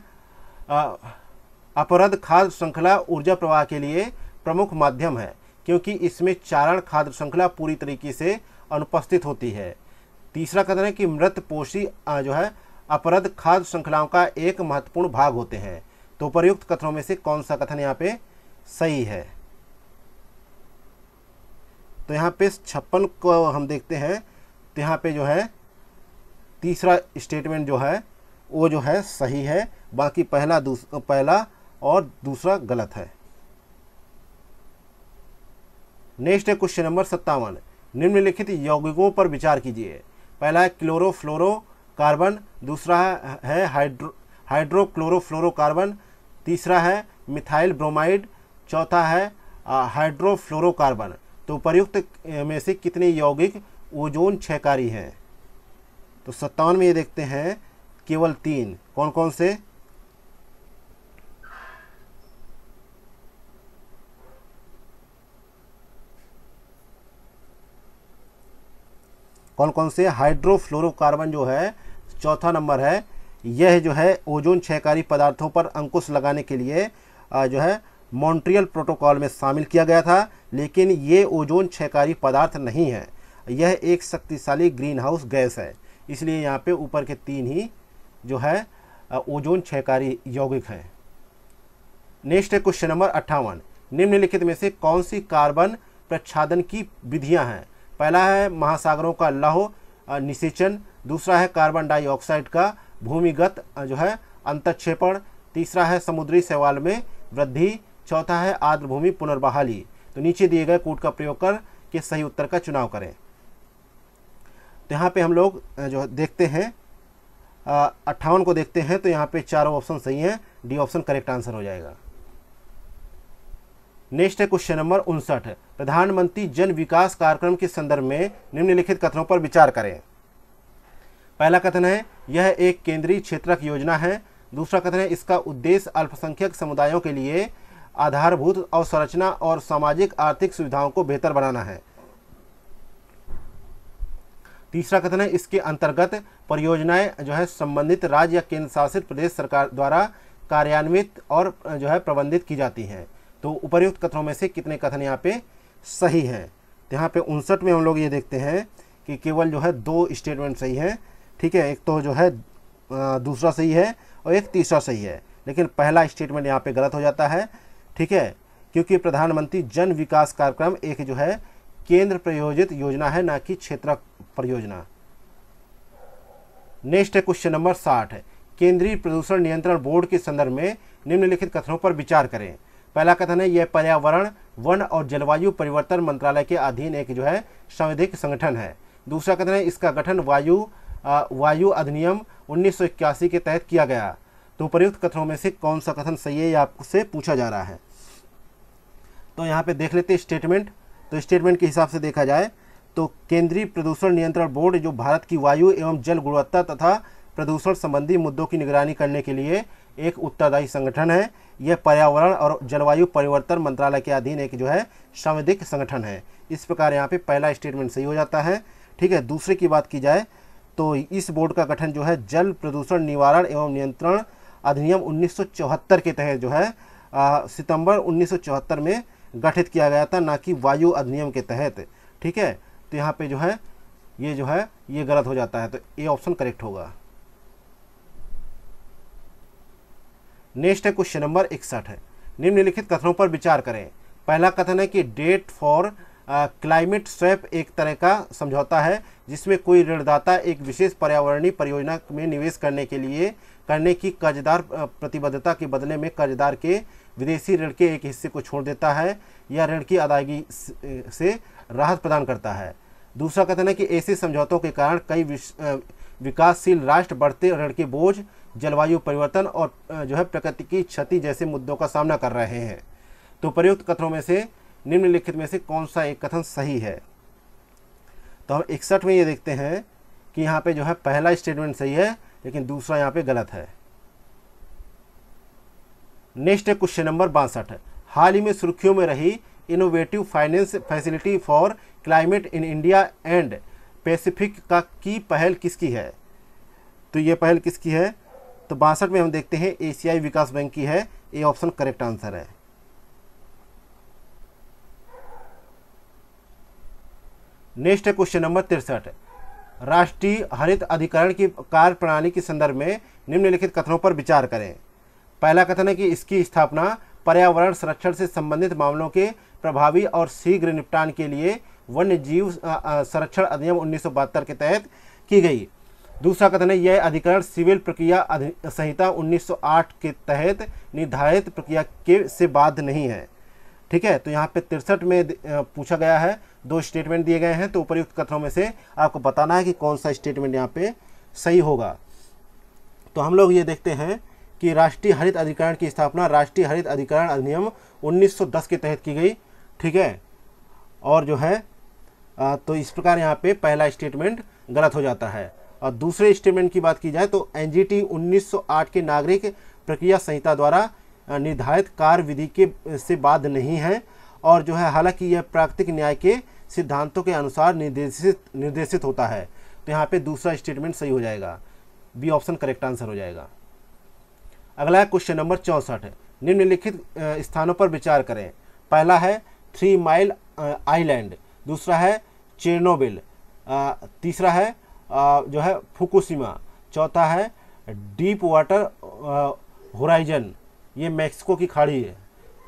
अपरद खाद्य श्रृंखला ऊर्जा प्रवाह के लिए प्रमुख माध्यम है क्योंकि इसमें चारण खाद्य श्रृंखला पूरी तरीके से अनुपस्थित होती है। तीसरा कथन है कि मृत पोषी जो है अपरद खाद्य श्रृंखलाओं का एक महत्वपूर्ण भाग होते हैं। तो उपर्युक्त कथनों में से कौन सा कथन यहाँ पे सही है? तो यहाँ पे 56 को हम देखते हैं तो यहाँ पे जो है तीसरा स्टेटमेंट जो है वो जो है सही है, बाकी पहला और दूसरा गलत है। नेक्स्ट है क्वेश्चन नंबर 57, निम्नलिखित यौगिकों पर विचार कीजिए। पहला है क्लोरोफ्लोरोकार्बन, दूसरा है हाइड्रोक्लोरोफ्लोरोकार्बन, तीसरा है मिथाइल ब्रोमाइड, चौथा है हाइड्रोफ्लोरोकार्बन। तो उपर्युक्त में से कितने यौगिक ओजोन क्षयकारी हैं? तो 57 में ये देखते हैं केवल 3। कौन कौन से? कौन कौन से? हाइड्रोफ्लोरोकार्बन जो है चौथा नंबर है। यह जो है ओजोन क्षयकारी पदार्थों पर अंकुश लगाने के लिए जो है मॉन्ट्रियल प्रोटोकॉल में शामिल किया गया था, लेकिन ये ओजोन क्षयकारी पदार्थ नहीं है। यह एक शक्तिशाली ग्रीन हाउस गैस है, इसलिए यहाँ पे ऊपर के 3 ही जो है ओजोन क्षयकारी यौगिक हैं। नेक्स्ट है क्वेश्चन नंबर 58, निम्नलिखित में से कौन सी कार्बन प्रच्छादन की विधियां हैं? पहला है महासागरों का लौह निषेचन, दूसरा है कार्बन डाइऑक्साइड का भूमिगत जो है अंतक्षेपण, तीसरा है समुद्री शैवाल में वृद्धि, चौथा है आर्द्रभूमि पुनर्बहाली। तो नीचे दिए गए कोड का प्रयोग कर के सही उत्तर का चुनाव करें। तो यहाँ पे हम लोग जो देखते हैं 58 को देखते हैं तो यहाँ पे चारों ऑप्शन सही हैं। डी ऑप्शन करेक्ट आंसर हो जाएगा। नेक्स्ट है क्वेश्चन नंबर 59, प्रधानमंत्री जन विकास कार्यक्रम के संदर्भ में निम्नलिखित कथनों पर विचार करें। पहला कथन है यह एक केंद्रीय क्षेत्रक योजना है। दूसरा कथन है इसका उद्देश्य अल्पसंख्यक समुदायों के लिए आधारभूत अवसंरचना और सामाजिक आर्थिक सुविधाओं को बेहतर बनाना है। तीसरा कथन है इसके अंतर्गत परियोजनाएं जो है संबंधित राज्य या केंद्र शासित प्रदेश सरकार द्वारा कार्यान्वित और जो है प्रबंधित की जाती हैं। तो उपर्युक्त कथनों में से कितने कथन यहाँ पे सही हैं? तो यहाँ पे 59 में हम लोग ये देखते हैं कि केवल जो है 2 स्टेटमेंट सही हैं, ठीक है। एक तो जो है दूसरा सही है और एक तीसरा सही है, लेकिन पहला स्टेटमेंट यहाँ पे गलत हो जाता है, ठीक है, क्योंकि प्रधानमंत्री जन विकास कार्यक्रम एक जो है केंद्र प्रायोजित योजना है, ना कि क्षेत्र परियोजना। नेक्स्ट है क्वेश्चन नंबर 60 है, केंद्रीय प्रदूषण नियंत्रण बोर्ड के संदर्भ में निम्नलिखित कथनों पर विचार करें। पहला कथन है, यह पर्यावरण, वन और जलवायु परिवर्तन मंत्रालय के अधीन एक जो है संवैधानिक संगठन है। दूसरा कथन है, इसका गठन वायु अधिनियम 1981 के तहत किया गया। तो उपर्युक्त कथनों में से कौन सा कथन सही है, आपसे पूछा जा रहा है। तो यहाँ पे देख लेते हैं स्टेटमेंट। तो स्टेटमेंट के हिसाब से देखा जाए तो केंद्रीय प्रदूषण नियंत्रण बोर्ड जो भारत की वायु एवं जल गुणवत्ता तथा प्रदूषण संबंधी मुद्दों की निगरानी करने के लिए एक उत्तरदायी संगठन है। यह पर्यावरण और जलवायु परिवर्तन मंत्रालय के अधीन एक जो है संवैधानिक संगठन है। इस प्रकार यहाँ पे पहला स्टेटमेंट सही हो जाता है, ठीक है। दूसरे की बात की जाए तो इस बोर्ड का गठन जो है जल प्रदूषण निवारण एवं नियंत्रण अधिनियम 1974 के तहत जो है सितंबर 1974 में गठित किया गया था, ना कि वायु अधिनियम के तहत, ठीक है। तो यहाँ पे जो है ये गलत हो जाता है, तो ए ऑप्शन करेक्ट होगा। नेक्स्ट है क्वेश्चन नंबर 61 है, निम्नलिखित कथनों पर विचार करें। पहला कथन है कि डेट फॉर क्लाइमेट स्वैप एक तरह का समझौता है जिसमें कोई ऋणदाता एक विशेष पर्यावरणीय परियोजना में निवेश करने की कर्जदार प्रतिबद्धता के बदले में कर्जदार के विदेशी ऋण के एक हिस्से को छोड़ देता है या ऋण की अदायगी से राहत प्रदान करता है। दूसरा कथन है कि ऐसे समझौतों के कारण कई विकासशील राष्ट्र बढ़ते ऋण के बोझ, जलवायु परिवर्तन और जो है प्रकृति की क्षति जैसे मुद्दों का सामना कर रहे हैं। तो प्रयुक्त कथनों में से निम्नलिखित में से कौन सा एक कथन सही है। तो हम 61 में ये देखते हैं कि यहाँ पे जो है पहला स्टेटमेंट सही है, लेकिन दूसरा यहाँ पे गलत है। नेक्स्ट है क्वेश्चन नंबर 62 है, हाल ही में सुर्खियों में रही innovative finance facility for climate in India and Pacific की पहल किसकी है। तो ये पहल किसकी है, तो 62 में हम देखते हैं एशियाई विकास बैंक की है। ए ऑप्शन करेक्ट आंसर है। नेक्स्ट है क्वेश्चन नंबर 63, राष्ट्रीय हरित अधिकरण की कार्य प्रणाली के संदर्भ में निम्नलिखित कथनों पर विचार करें। पहला कथन है कि इसकी स्थापना पर्यावरण संरक्षण से संबंधित मामलों के प्रभावी और शीघ्र निपटान के लिए वन्य जीव संरक्षण अधिनियम 1972 के तहत की गई। दूसरा कथन है, यह अधिकरण सिविल प्रक्रिया संहिता 1908 के तहत निर्धारित प्रक्रिया से बाध्य नहीं है, ठीक है। तो यहाँ पे 63 में पूछा गया है, 2 स्टेटमेंट दिए गए हैं, तो उपयुक्त कथनों में से आपको बताना है कि कौन सा स्टेटमेंट यहाँ पे सही होगा। तो हम लोग ये देखते हैं कि राष्ट्रीय हरित अधिकरण की स्थापना राष्ट्रीय हरित अधिकरण अधिनियम 1910 के तहत की गई, ठीक है। और जो है तो इस प्रकार यहाँ पे पहला स्टेटमेंट गलत हो जाता है। और दूसरे स्टेटमेंट की बात की जाए तो एनजीटी 1908 के नागरिक प्रक्रिया संहिता द्वारा निर्धारित कार्य विधि के से बाध्य नहीं है, और जो है हालांकि यह प्राकृतिक न्याय के सिद्धांतों के अनुसार निर्देशित होता है। तो यहाँ पे दूसरा स्टेटमेंट सही हो जाएगा, बी ऑप्शन करेक्ट आंसर हो जाएगा। अगला है क्वेश्चन नंबर 64 है, निम्नलिखित स्थानों पर विचार करें। पहला है 3 माइल आइलैंड, दूसरा है चेरनोबिल, तीसरा है जो है फुकुशिमा, चौथा है डीप वाटर होराइजन, ये मैक्सिको की खाड़ी है।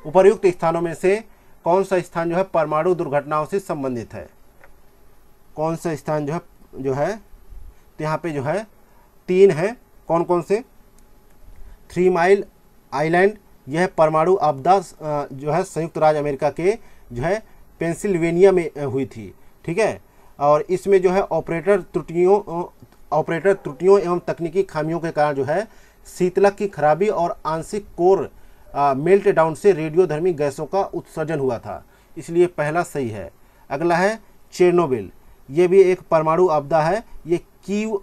उपर्युक्त स्थानों में से कौन सा स्थान जो है परमाणु दुर्घटनाओं से संबंधित है, कौन सा स्थान जो है तो यहाँ पे जो है 3 है। कौन कौन से, 3 माइल आइलैंड, यह परमाणु आपदा जो है संयुक्त राज्य अमेरिका के जो है पेंसिल्वेनिया में हुई थी, ठीक है। और इसमें जो है ऑपरेटर त्रुटियों एवं तकनीकी खामियों के कारण जो है शीतलक की खराबी और आंशिक कोर मेल्ट डाउन से रेडियोधर्मी गैसों का उत्सर्जन हुआ था, इसलिए पहला सही है। अगला है चेरनोबिल, ये भी एक परमाणु आपदा है, ये कीव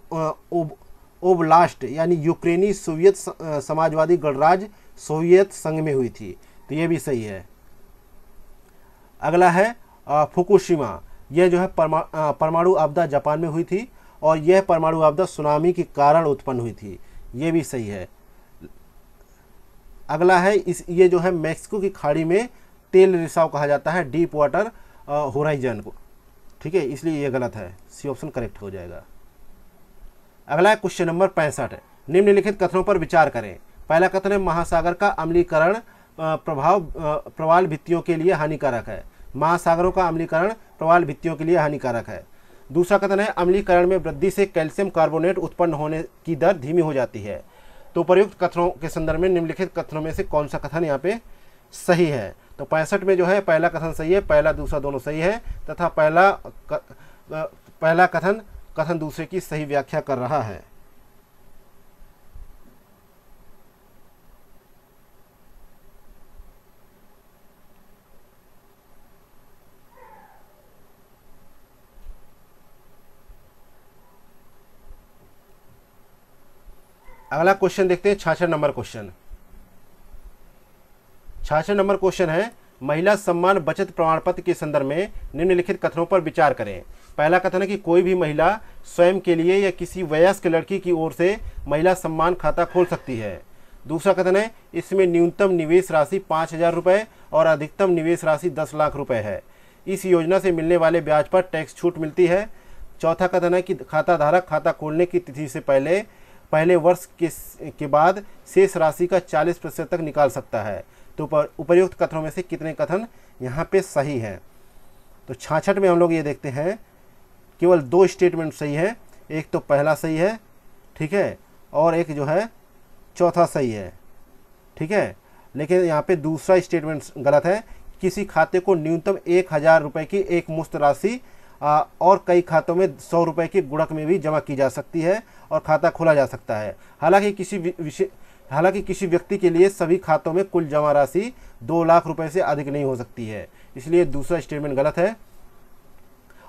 ओब्लास्ट यानी यूक्रेनी सोवियत समाजवादी गणराज्य सोवियत संघ में हुई थी, तो ये भी सही है। अगला है फुकुशिमा, यह जो है परमाणु आपदा जापान में हुई थी, और यह परमाणु आपदा सुनामी के कारण उत्पन्न हुई थी, ये भी सही है। अगला है ये जो है मैक्सिको की खाड़ी में तेल रिसाव कहा जाता है, डीप वाटर होराइजन को, ठीक है, इसलिए ये गलत है, सी ऑप्शन करेक्ट हो जाएगा। अगला है क्वेश्चन नंबर 65। निम्नलिखित कथनों पर विचार करें। पहला कथन है महासागर का अम्लीकरण प्रवाल भित्तियों के लिए हानिकारक है। महासागरों का अम्लीकरण प्रवाल भित्तियों के लिए हानिकारक है। दूसरा कथन है अम्लीकरण में वृद्धि से कैल्शियम कार्बोनेट उत्पन्न होने की दर धीमी हो जाती है। तो उपर्युक्त कथनों के संदर्भ में निम्नलिखित कथनों में से कौन सा कथन यहाँ पे सही है? तो 65 में जो है पहला कथन सही है, पहला दूसरा दोनों सही है, तथा पहला कथन दूसरे की सही व्याख्या कर रहा है। अगला क्वेश्चन देखते हैं 66 नंबर क्वेश्चन। 66 नंबर क्वेश्चन है महिला सम्मान बचत प्रमाण पत्र के संदर्भ में निम्नलिखित कथनों पर विचार करें। पहला कथन है कि कोई भी महिला स्वयं के लिए या किसी वयस्क लड़की की ओर से महिला सम्मान खाता खोल सकती है। दूसरा कथन है इसमें न्यूनतम निवेश राशि 5,000 रुपये और अधिकतम निवेश राशि 10 लाख रुपए है। इस योजना से मिलने वाले ब्याज पर टैक्स छूट मिलती है। चौथा कथन है कि खाता धारक खाता खोलने की तिथि से पहले वर्ष के बाद शेष राशि का 40% तक निकाल सकता है। तो उपर्युक्त कथनों में से कितने कथन यहाँ पे सही हैं? तो 66 में हम लोग ये देखते हैं केवल 2 स्टेटमेंट सही है। एक तो पहला सही है, ठीक है, और एक जो है चौथा सही है, ठीक है। लेकिन यहाँ पे दूसरा स्टेटमेंट गलत है। किसी खाते को न्यूनतम 1,000 रुपये की एक मुश्त राशि और कई खातों में 100 रुपये की गुणक में भी जमा की जा सकती है और खाता खोला जा सकता है। हालांकि किसी व्यक्ति के लिए सभी खातों में कुल जमा राशि 2 लाख रुपए से अधिक नहीं हो सकती है। इसलिए दूसरा स्टेटमेंट गलत है।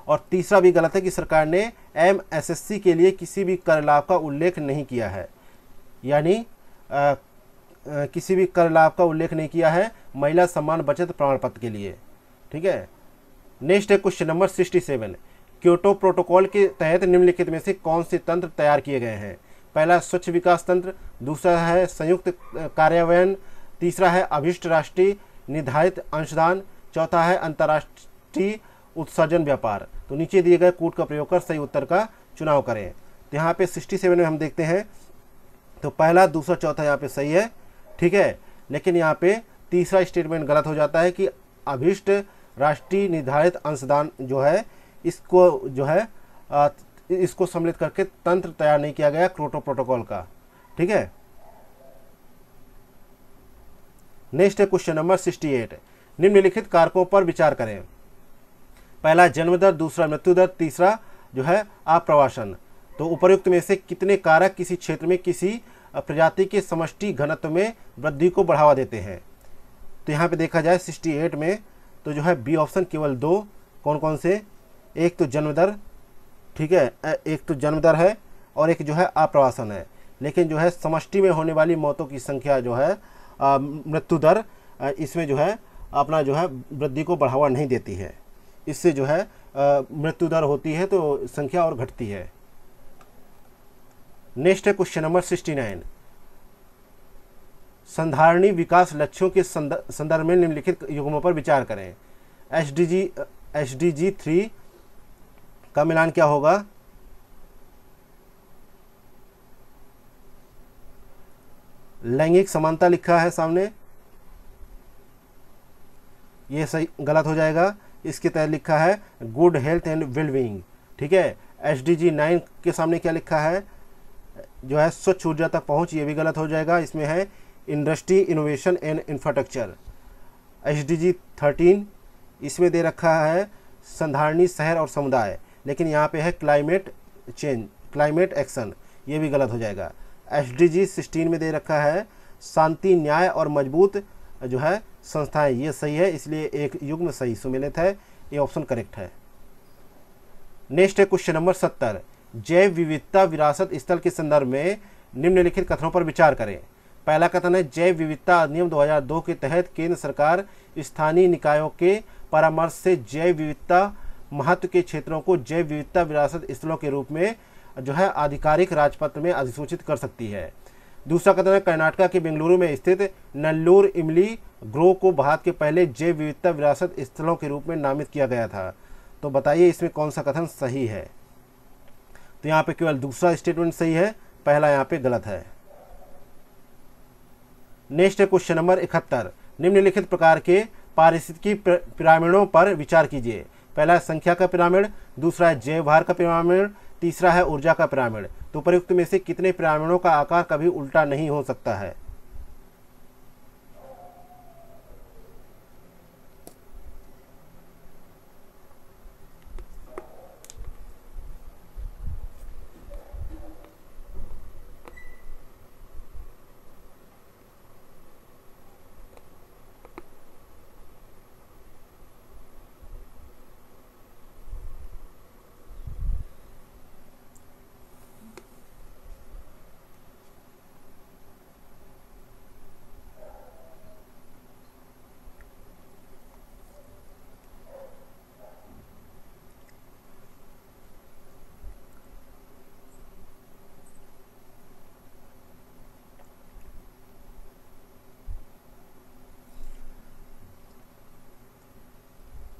और तीसरा भी गलत है कि सरकार ने MSSC के लिए किसी भी कर लाभ का उल्लेख नहीं किया है, यानी किसी भी कर लाभ का उल्लेख नहीं किया है महिला सम्मान बचत प्रमाण पत्र के लिए, ठीक है। नेक्स्ट है क्वेश्चन नंबर 67। क्योटो प्रोटोकॉल के तहत निम्नलिखित में से कौन से तंत्र तैयार किए गए हैं? पहला स्वच्छ विकास तंत्र, दूसरा है संयुक्त कार्यान्वयन, तीसरा है अभिष्ट राष्ट्रीय निर्धारित अंशदान, चौथा है अंतर्राष्ट्रीय उत्सर्जन व्यापार। तो नीचे दिए गए कूट का प्रयोग कर सही उत्तर का चुनाव करें। तो यहाँ पे 67 में हम देखते हैं तो पहला दूसरा चौथा यहाँ पे सही है, ठीक है। लेकिन यहाँ पे तीसरा स्टेटमेंट गलत हो जाता है कि अभिष्ट राष्ट्रीय निर्धारित अंशदान जो है इसको सम्मिलित करके तंत्र तैयार नहीं किया गया क्योटो प्रोटोकॉल का, ठीक है। नेक्स्ट है क्वेश्चन नंबर 68। निम्नलिखित कारकों पर विचार करें। पहला जन्म दर, दूसरा मृत्यु दर, तीसरा जो है आप्रवासन। तो उपर्युक्त में से कितने कारक किसी क्षेत्र में किसी प्रजाति के समष्टि घनत्व में वृद्धि को बढ़ावा देते हैं? तो यहाँ पे देखा जाए 68 में तो जो है बी ऑप्शन केवल 2। कौन कौन से? एक तो जन्म दर, ठीक है, एक तो जन्म दर है और एक जो है आप्रवासन है। लेकिन जो है समष्टि में होने वाली मौतों की संख्या जो है मृत्यु दर इसमें जो है अपना जो है वृद्धि को बढ़ावा नहीं देती है। इससे जो है मृत्यु दर होती है तो संख्या और घटती है। नेक्स्ट है क्वेश्चन नंबर 69। संधारणीय विकास लक्ष्यों के संदर्भ में निम्नलिखित युग्मों पर विचार करें। SDG 3 का मिलान क्या होगा? लैंगिक समानता लिखा है सामने, ये सही गलत हो जाएगा। इसके तहत लिखा है गुड हेल्थ एंड वेलबींग, ठीक है। SDG 9 के सामने क्या लिखा है? जो है स्वच्छ ऊर्जा तक पहुंच, ये भी गलत हो जाएगा। इसमें है industry innovation and infrastructure. SDG 13 इसमें दे रखा है संधारणीय शहर और समुदाय, लेकिन यहाँ पे है क्लाइमेट चेंज, क्लाइमेट एक्शन, ये भी गलत हो जाएगा। SDG 16 में दे रखा है शांति, न्याय और मजबूत जो है संस्थाएं, ये सही है, इसलिए एक युग्म सही सुमेलित है, ये ऑप्शन करेक्ट है। नेक्स्ट है क्वेश्चन नंबर 70। जैव विविधता विरासत स्थल के संदर्भ में निम्नलिखित कथनों पर विचार करें। पहला कथन है जैव विविधता अधिनियम 2002 के तहत केंद्र सरकार स्थानीय निकायों के परामर्श से जैव विविधता महत्व के क्षेत्रों को जैव विविधता विरासत स्थलों के रूप में जो है आधिकारिक राजपत्र में अधिसूचित कर सकती है। दूसरा कथन है कर्नाटक के बेंगलुरु में स्थित नल्लूर इमली ग्रोव को भारत के पहले जैव विविधता विरासत स्थलों के रूप में नामित किया गया था। तो बताइए इसमें कौन सा कथन सही है। तो यहाँ पे केवल दूसरा स्टेटमेंट सही है, पहला यहाँ पे गलत है। नेक्स्ट है क्वेश्चन नंबर 71। निम्नलिखित प्रकार के पारिस्थितिकी पिरामिडों पर विचार कीजिए। पहला है संख्या का पिरामिड, दूसरा है जैव भार का पिरामिड, तीसरा है ऊर्जा का पिरामिड। तो उपयुक्त में से कितने पिरामिडों का आकार कभी उल्टा नहीं हो सकता है।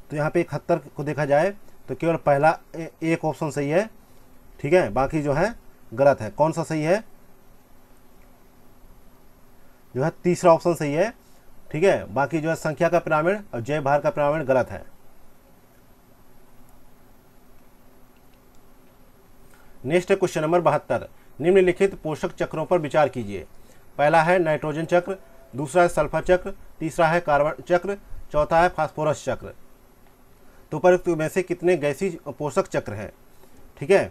तो यहाँ पे 71 को देखा जाए तो केवल पहला एक ऑप्शन सही है, ठीक है, बाकी जो है गलत है। कौन सा सही है, जो है तीसरा ऑप्शन सही है, ठीक है, बाकी जो है संख्या का पिरामिड और जैव भार का पिरामिड गलत है। नेक्स्ट है क्वेश्चन नंबर 72। निम्नलिखित पोषक चक्रों पर विचार कीजिए। पहला है नाइट्रोजन चक्र, दूसरा है सल्फर चक्र, तीसरा है कार्बन चक्र, चौथा है फास्फोरस चक्र। तो उपरोक्त में से कितने गैसीय पोषक चक्र हैं, ठीक है।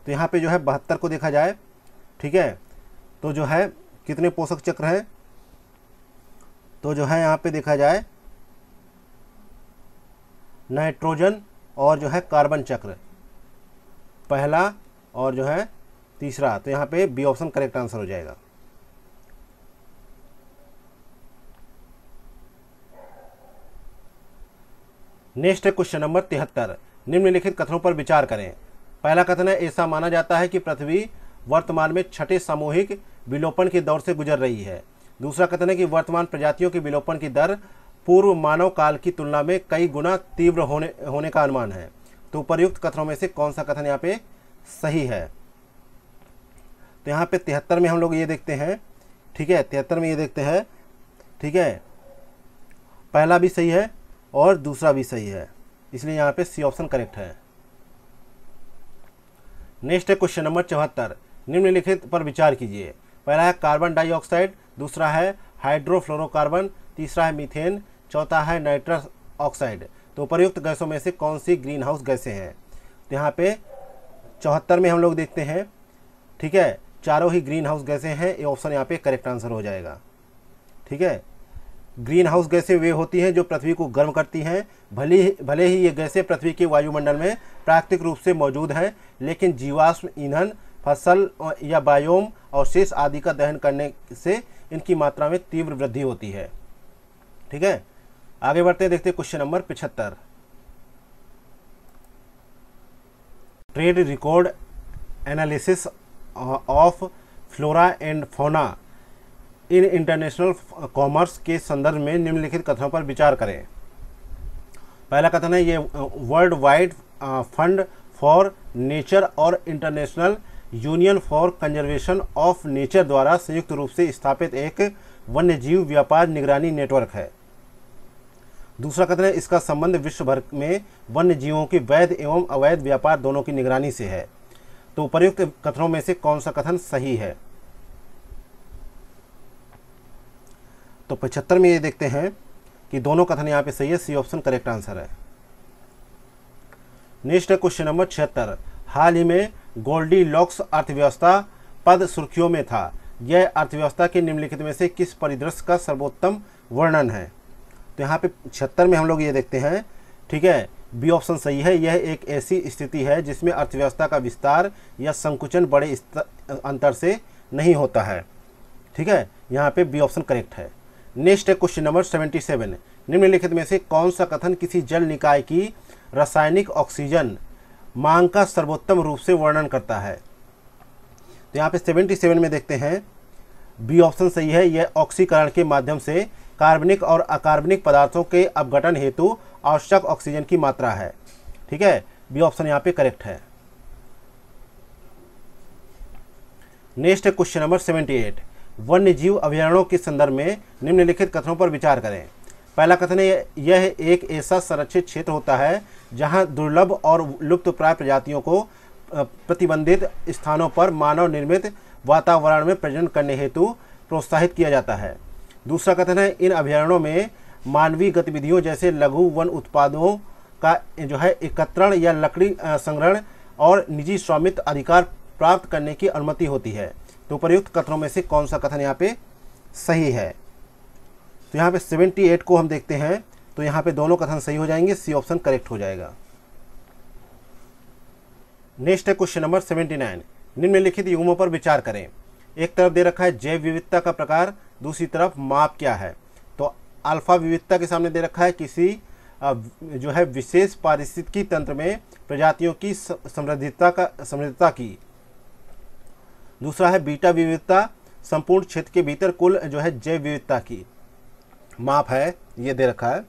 तो यहाँ पे जो है 72 को देखा जाए, ठीक है, तो जो है कितने पोषक चक्र हैं, तो जो है यहाँ पे देखा जाए नाइट्रोजन और जो है कार्बन चक्र, पहला और जो है तीसरा। तो यहाँ पे बी ऑप्शन करेक्ट आंसर हो जाएगा। नेक्स्ट है क्वेश्चन नंबर 73। निम्नलिखित कथनों पर विचार करें। पहला कथन है ऐसा माना जाता है कि पृथ्वी वर्तमान में छठे सामूहिक विलोपन के दौर से गुजर रही है। दूसरा कथन है कि वर्तमान प्रजातियों के विलोपन की दर पूर्व मानव काल की तुलना में कई गुना तीव्र होने का अनुमान है। तो उपर्युक्त कथनों में से कौन सा कथन यहाँ पे सही है। तो यहाँ पे 73 में हम लोग ये देखते हैं, ठीक है, 73 में ये देखते हैं, ठीक है, पहला भी सही है और दूसरा भी सही है, इसलिए यहाँ पे सी ऑप्शन करेक्ट है। नेक्स्ट है क्वेश्चन नंबर 74। निम्नलिखित पर विचार कीजिए। पहला है कार्बन डाइऑक्साइड, दूसरा है हाइड्रोफ्लोरोकार्बन, तीसरा है मीथेन, चौथा है नाइट्रस ऑक्साइड। तो उपर्युक्त गैसों में से कौन सी ग्रीन हाउस गैसें हैं। तो यहाँ पे 74 में हम लोग देखते हैं, ठीक है, चारों ही ग्रीन हाउस गैसें हैं, ये ऑप्शन यहाँ पे करेक्ट आंसर हो जाएगा, ठीक है। ग्रीन हाउस गैसें वे होती हैं जो पृथ्वी को गर्म करती हैं। भले ही ये गैसें पृथ्वी के वायुमंडल में प्राकृतिक रूप से मौजूद हैं, लेकिन जीवाश्म ईंधन, फसल या बायोम अवशेष आदि का दहन करने से इनकी मात्रा में तीव्र वृद्धि होती है, ठीक है। आगे बढ़ते हैं, देखते हैं question number 75। Trade record analysis of flora and fauna in international commerce के संदर्भ में निम्नलिखित कथनों पर विचार करें। पहला कथन है ये world wide fund for nature और international union for conservation of nature द्वारा संयुक्त रूप से स्थापित एक वन्यजीव व्यापार निगरानी नेटवर्क है। दूसरा कथन है इसका संबंध विश्व भर में वन्य जीवों के वैध एवं अवैध व्यापार दोनों की निगरानी से है। तो उपर्युक्त कथनों में से कौन सा कथन सही है। तो 75 में ये देखते हैं कि दोनों कथन यहाँ पे सही है, सी ऑप्शन करेक्ट आंसर है। नेक्स्ट है क्वेश्चन नंबर 76। हाल ही में गोल्डीलॉक्स अर्थव्यवस्था पद सुर्खियों में था। यह अर्थव्यवस्था के निम्नलिखित में से किस परिदृश्य का सर्वोत्तम वर्णन है। तो यहाँ पे 76 में हम लोग ये देखते हैं, ठीक है, बी ऑप्शन सही है। यह एक ऐसी स्थिति है जिसमें अर्थव्यवस्था का विस्तार या संकुचन बड़े अंतर से नहीं होता है, ठीक है, यहाँ पे बी ऑप्शन करेक्ट है। नेक्स्ट है क्वेश्चन नंबर 77। निम्नलिखित में से कौन सा कथन किसी जल निकाय की रासायनिक ऑक्सीजन मांग का सर्वोत्तम रूप से वर्णन करता है। तो यहाँ पे 77 में देखते हैं, बी ऑप्शन सही है। यह ऑक्सीकरण के माध्यम से कार्बनिक और अकार्बनिक पदार्थों के अपघटन हेतु आवश्यक ऑक्सीजन की मात्रा है, ठीक है, बी ऑप्शन यहाँ पे करेक्ट है। नेक्स्ट है क्वेश्चन नंबर 78, वन्य जीव अभयारण्यों के संदर्भ में निम्नलिखित कथनों पर विचार करें। पहला कथन है, यह एक ऐसा संरक्षित क्षेत्र होता है जहां दुर्लभ और लुप्तप्राय प्रजातियों को प्रतिबंधित स्थानों पर मानव निर्मित वातावरण में प्रजनन करने हेतु प्रोत्साहित किया जाता है। दूसरा कथन है, इन अभयारण्यों में मानवीय गतिविधियों जैसे लघु वन उत्पादों का जो है एकत्रण या लकड़ी संग्रहण और निजी स्वामित्व अधिकार प्राप्त करने की अनुमति होती है। तो उपर्युक्त कथनों में से कौन सा कथन यहाँ पे सही है? तो यहाँ पे 78 को हम देखते हैं, तो यहाँ पे दोनों कथन सही हो जाएंगे, सी ऑप्शन करेक्ट हो जाएगा। नेक्स्ट है क्वेश्चन नंबर 79, निम्नलिखित युग्मों पर विचार करें। एक तरफ दे रखा है जैव विविधता का प्रकार, दूसरी तरफ माप क्या है। तो अल्फा विविधता के सामने दे रखा है किसी जो है विशेष पारिस्थितिकी तंत्र में प्रजातियों की समृद्धता की। दूसरा है बीटा विविधता, संपूर्ण क्षेत्र के भीतर कुल जो है जैव विविधता की माप है, ये दे रखा है।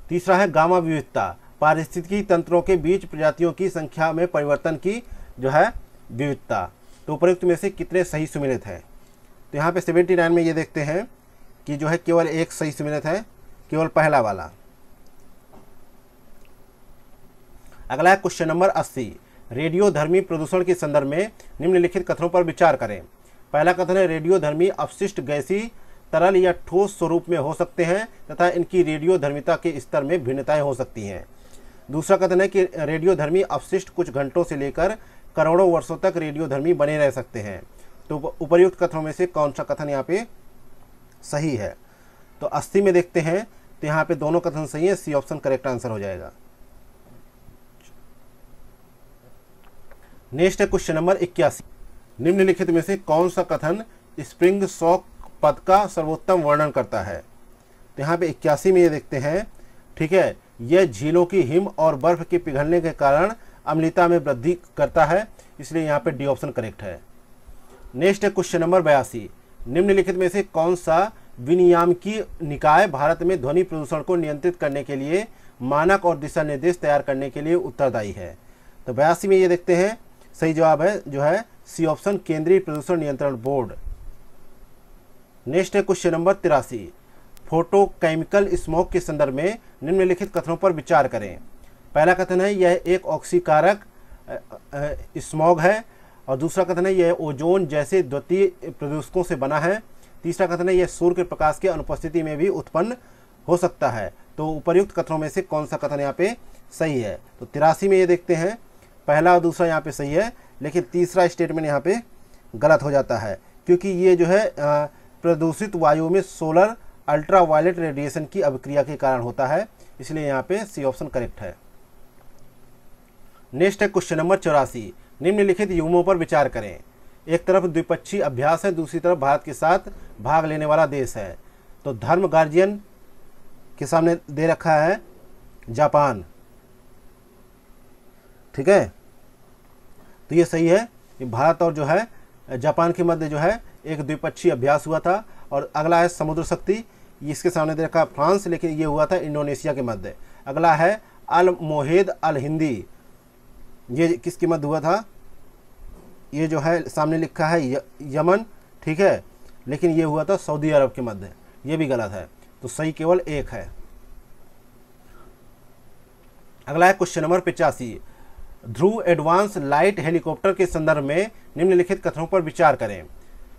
तीसरा है गामा विविधता, पारिस्थितिकी तंत्रों के बीच प्रजातियों की संख्या में परिवर्तन की जो है विविधता। तो उपयुक्त में से कितने सही सुमेलित है? तो यहाँ पे 79 में ये देखते हैं कि जो है केवल एक सही सुमेलित है, केवल पहला वाला। अगला है क्वेश्चन नंबर 80, रेडियोधर्मी प्रदूषण के संदर्भ में निम्नलिखित कथनों पर विचार करें। पहला कथन है, रेडियोधर्मी अपशिष्ट गैसीय, तरल या ठोस स्वरूप में हो सकते हैं तथा इनकी रेडियोधर्मिता के स्तर में भिन्नताएं हो सकती हैं। दूसरा कथन है कि रेडियोधर्मी अपशिष्ट कुछ घंटों से लेकर करोड़ों वर्षों तक रेडियोधर्मी बने रह सकते हैं। तो उपर्युक्त कथनों में से कौन सा कथन यहाँ पे सही है? तो 80 में देखते हैं, तो यहाँ पे दोनों कथन सही है, सी ऑप्शन करेक्ट आंसर हो जाएगा। नेक्स्ट है क्वेश्चन नंबर 81, निम्नलिखित में से कौन सा कथन स्प्रिंग शॉक पद का सर्वोत्तम वर्णन करता है? तो यहाँ पे 81 में ये देखते हैं, ठीक है, यह झीलों की हिम और बर्फ के पिघलने के कारण अम्लता में वृद्धि करता है, इसलिए यहाँ पे डी ऑप्शन करेक्ट है। नेक्स्ट है क्वेश्चन नंबर 82, निम्नलिखित में से कौन सा विनियामकीय निकाय भारत में ध्वनि प्रदूषण को नियंत्रित करने के लिए मानक और दिशा निर्देश तैयार करने के लिए उत्तरदायी है? तो 82 में ये देखते हैं, सही जवाब है जो है सी ऑप्शन, केंद्रीय प्रदूषण नियंत्रण बोर्ड। नेक्स्ट है क्वेश्चन नंबर 83, फोटोकेमिकल स्मोक के संदर्भ में निम्नलिखित कथनों पर विचार करें। पहला कथन है, यह एक ऑक्सीकारक स्मॉग है, और दूसरा कथन है, यह ओजोन जैसे द्वितीय प्रदूषकों से बना है। तीसरा कथन है, यह सूर्य के प्रकाश की अनुपस्थिति में भी उत्पन्न हो सकता है। तो उपर्युक्त कथनों में से कौन सा कथन यहाँ पे सही है? तो 83 में ये देखते हैं, पहला और दूसरा यहाँ पे सही है, लेकिन तीसरा स्टेटमेंट यहाँ पे गलत हो जाता है, क्योंकि ये जो है प्रदूषित वायु में सोलर अल्ट्रावायलेट रेडिएशन की अभिक्रिया के कारण होता है, इसलिए यहाँ पे सी ऑप्शन करेक्ट है। नेक्स्ट है क्वेश्चन नंबर 84, निम्नलिखित युग्मों पर विचार करें। एक तरफ द्विपक्षीय अभ्यास है, दूसरी तरफ भारत के साथ भाग लेने वाला देश है। तो धर्म गार्जियन के सामने दे रखा है जापान, ठीक है, तो ये सही है, भारत और जो है जापान के मध्य जो है एक द्विपक्षीय अभ्यास हुआ था। और अगला है समुद्र शक्ति, इसके सामने दे रखा फ्रांस, लेकिन ये हुआ था इंडोनेशिया के मध्य। अगला है अल मोहेद अल हिंदी, ये किसके मध्य हुआ था? ये जो है सामने लिखा है यमन, ठीक है, लेकिन ये हुआ था सऊदी अरब के मध्य, ये भी गलत है, तो सही केवल एक है। अगला है क्वेश्चन नंबर 85, ध्रुव एडवांस लाइट हेलीकॉप्टर के संदर्भ में निम्नलिखित कथनों पर विचार करें।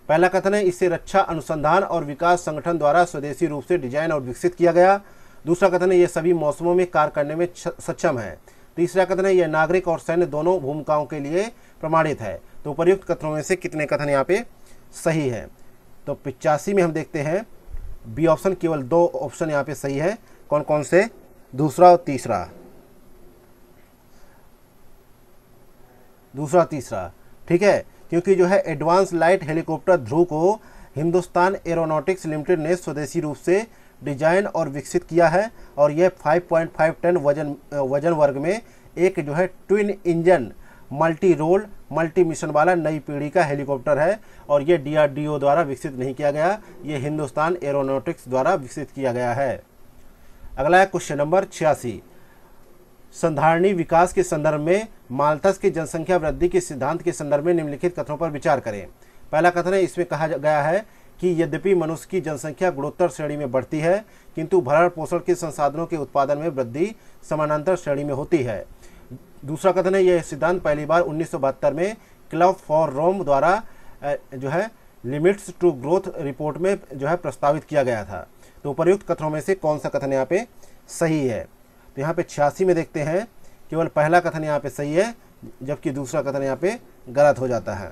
पहला कथन है, इसे रक्षा अनुसंधान और विकास संगठन द्वारा स्वदेशी रूप से डिजाइन और विकसित किया गया। दूसरा कथन है, यह सभी मौसमों में कार्य करने में सक्षम है। तीसरा कथन है, यह नागरिक और सैन्य दोनों भूमिकाओं के लिए प्रमाणित है। तो उपर्युक्त कथनों में से कितने कथन यहाँ पे सही है? तो 85 में हम देखते हैं बी ऑप्शन, केवल 2 ऑप्शन यहाँ पे सही है। कौन कौन से? दूसरा और तीसरा, दूसरा तीसरा, ठीक है, क्योंकि जो है एडवांस लाइट हेलीकॉप्टर ध्रुव को हिंदुस्तान एरोनॉटिक्स लिमिटेड ने स्वदेशी रूप से डिजाइन और विकसित किया है, और यह 5.5 टन वजन वर्ग में एक जो है twin engine multi role multi mission वाला नई पीढ़ी का हेलीकॉप्टर है, और ये DRDO द्वारा विकसित नहीं किया गया, ये हिंदुस्तान एरोनॉटिक्स द्वारा विकसित किया गया है। अगला है क्वेश्चन नंबर 86, संधारणी विकास के संदर्भ में माल्थस की जनसंख्या वृद्धि के सिद्धांत के संदर्भ में निम्नलिखित कथनों पर विचार करें। पहला कथन है, इसमें कहा गया है कि यद्यपि मनुष्य की जनसंख्या गुणोत्तर श्रेणी में बढ़ती है, किंतु भरण पोषण के संसाधनों के उत्पादन में वृद्धि समानांतर श्रेणी में होती है। दूसरा कथन है, यह सिद्धांत पहली बार 1972 में क्लब फॉर रोम द्वारा जो है लिमिट्स टू ग्रोथ रिपोर्ट में जो है प्रस्तावित किया गया था। तो उपर्युक्त कथनों में से कौन सा कथन यहाँ पे सही है? तो यहाँ पे 86 में देखते हैं, केवल पहला कथन यहाँ पे सही है, जबकि दूसरा कथन यहाँ पे गलत हो जाता है।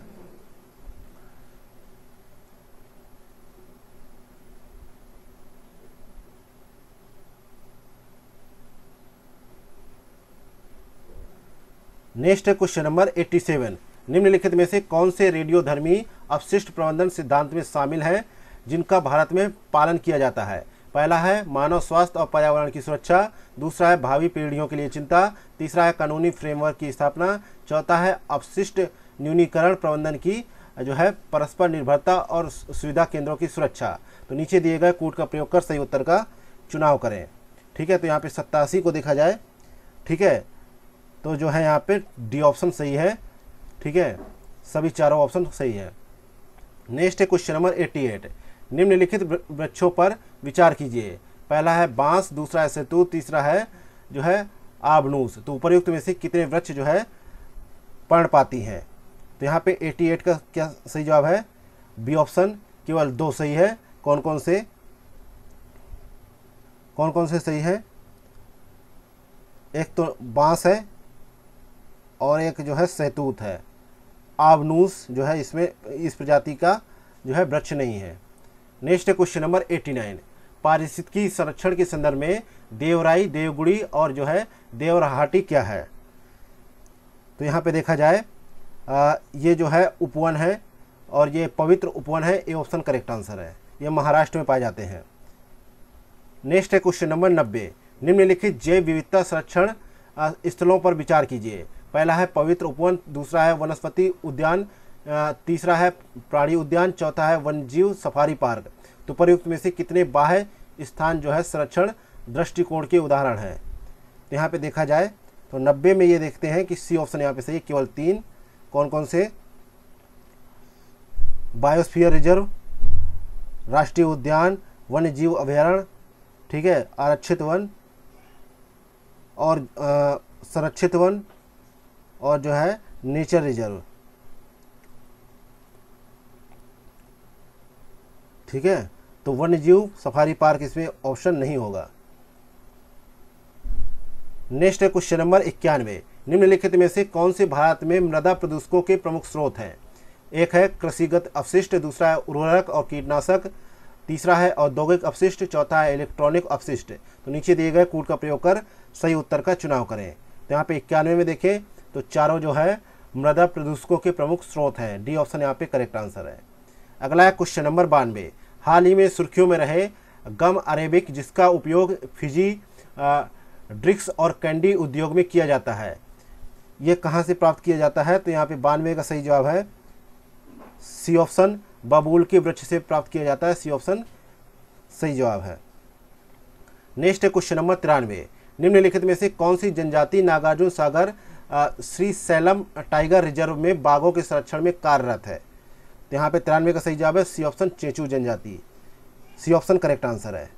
नेक्स्ट है क्वेश्चन नंबर 87। निम्नलिखित में से कौन से रेडियोधर्मी अपशिष्ट प्रबंधन सिद्धांत में शामिल हैं जिनका भारत में पालन किया जाता है? पहला है मानव स्वास्थ्य और पर्यावरण की सुरक्षा, दूसरा है भावी पीढ़ियों के लिए चिंता, तीसरा है कानूनी फ्रेमवर्क की स्थापना, चौथा है अपशिष्ट न्यूनीकरण प्रबंधन की जो है परस्पर निर्भरता और सुविधा केंद्रों की सुरक्षा। तो नीचे दिए गए कूट का प्रयोग कर सही उत्तर का चुनाव करें। ठीक है, तो यहाँ पे 87 को देखा जाए, ठीक है, तो जो है यहाँ पे डी ऑप्शन सही है। ठीक है, सभी चारों ऑप्शन सही है। नेक्स्ट है क्वेश्चन नंबर 88। निम्नलिखित वृक्षों पर विचार कीजिए। पहला है बांस, दूसरा है सैतूत, तीसरा है जो है आबनूस। तो उपर्युक्त में से कितने वृक्ष जो है पर्णपाती हैं? तो यहाँ पे 88 का क्या सही जवाब है? बी ऑप्शन, केवल 2 सही है। कौन कौन से सही है? एक तो बांस है और एक जो है सैतूत है। आबनूस जो है इसमें इस प्रजाति का जो है वृक्ष नहीं है। नेक्स्ट है क्वेश्चन नंबर 89। पारिस्थितिकी संरक्षण के संदर्भ में देवराई, देवगुड़ी और जो है देवरहाटी क्या है? तो यहाँ पे देखा जाए ये जो है उपवन है और ये पवित्र उपवन है। ए ऑप्शन करेक्ट आंसर है। ये महाराष्ट्र में पाए जाते हैं। नेक्स्ट है क्वेश्चन नंबर 90। निम्नलिखित जैव विविधता संरक्षण स्थलों पर विचार कीजिए। पहला है पवित्र उपवन, दूसरा है वनस्पति उद्यान, तीसरा है प्राणी उद्यान, चौथा है वन्यजीव सफारी पार्क। तो प्रयुक्त में से कितने बाह्य स्थान जो है संरक्षण दृष्टिकोण के उदाहरण हैं? तो यहाँ पे देखा जाए तो 90 में ये देखते हैं कि सी ऑप्शन यहाँ पे सही, केवल 3। कौन कौन से? बायोस्फीयर रिजर्व, राष्ट्रीय उद्यान, वन्यजीव अभयारण्य, ठीक है, आरक्षित वन और संरक्षित वन और जो है नेचर रिजर्व। ठीक है, तो वन्यजीव सफारी पार्क इसमें ऑप्शन नहीं होगा। नेक्स्ट है क्वेश्चन नंबर 91। निम्नलिखित में से कौन से भारत में मृदा प्रदूषकों के प्रमुख स्रोत हैं? एक है कृषिगत अपशिष्ट, दूसरा है उर्वरक और कीटनाशक, तीसरा है औद्योगिक अपशिष्ट, चौथा है इलेक्ट्रॉनिक अपशिष्ट। तो नीचे दिए गए कूट का प्रयोग कर सही उत्तर का चुनाव करें। तो यहाँ पे 91 में देखें तो चारों जो है मृदा प्रदूषकों के प्रमुख स्रोत हैं। डी ऑप्शन यहाँ पे करेक्ट आंसर है। अगला है क्वेश्चन नंबर 92। हाल ही में सुर्खियों में रहे गम अरेबिक, जिसका उपयोग फिजी, ड्रिक्स और कैंडी उद्योग में किया जाता है, ये कहाँ से प्राप्त किया जाता है? तो यहाँ पे 92 का सही जवाब है सी ऑप्शन, बबूल के वृक्ष से प्राप्त किया जाता है। सी ऑप्शन सही जवाब है। नेक्स्ट है क्वेश्चन नंबर 93। निम्नलिखित में से कौन सी जनजाति Nagarjuna Sagar Shri slam tiger reserve में बाघों के संरक्षण में कार्यरत है? तो यहाँ पे 93 का सही जवाब है सी ऑप्शन, चेंचू जनजाति। सी ऑप्शन करेक्ट आंसर है।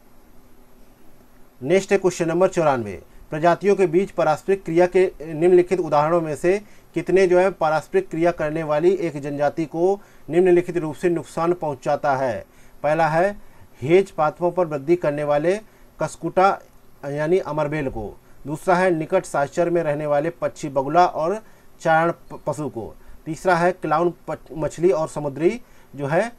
नेक्स्ट है क्वेश्चन नंबर 94। प्रजातियों के बीच पारस्परिक क्रिया के निम्नलिखित उदाहरणों में से कितने जो है पारस्परिक क्रिया करने वाली एक जनजाति को निम्नलिखित रूप से नुकसान पहुंचाता है? पहला है हेज पाथों पर वृद्धि करने वाले कसकुटा यानी अमरबेल को, दूसरा है निकट साइचर में रहने वाले पक्षी बगुला और चारण पशु को, तीसरा है क्लाउन मछली और समुद्री जो है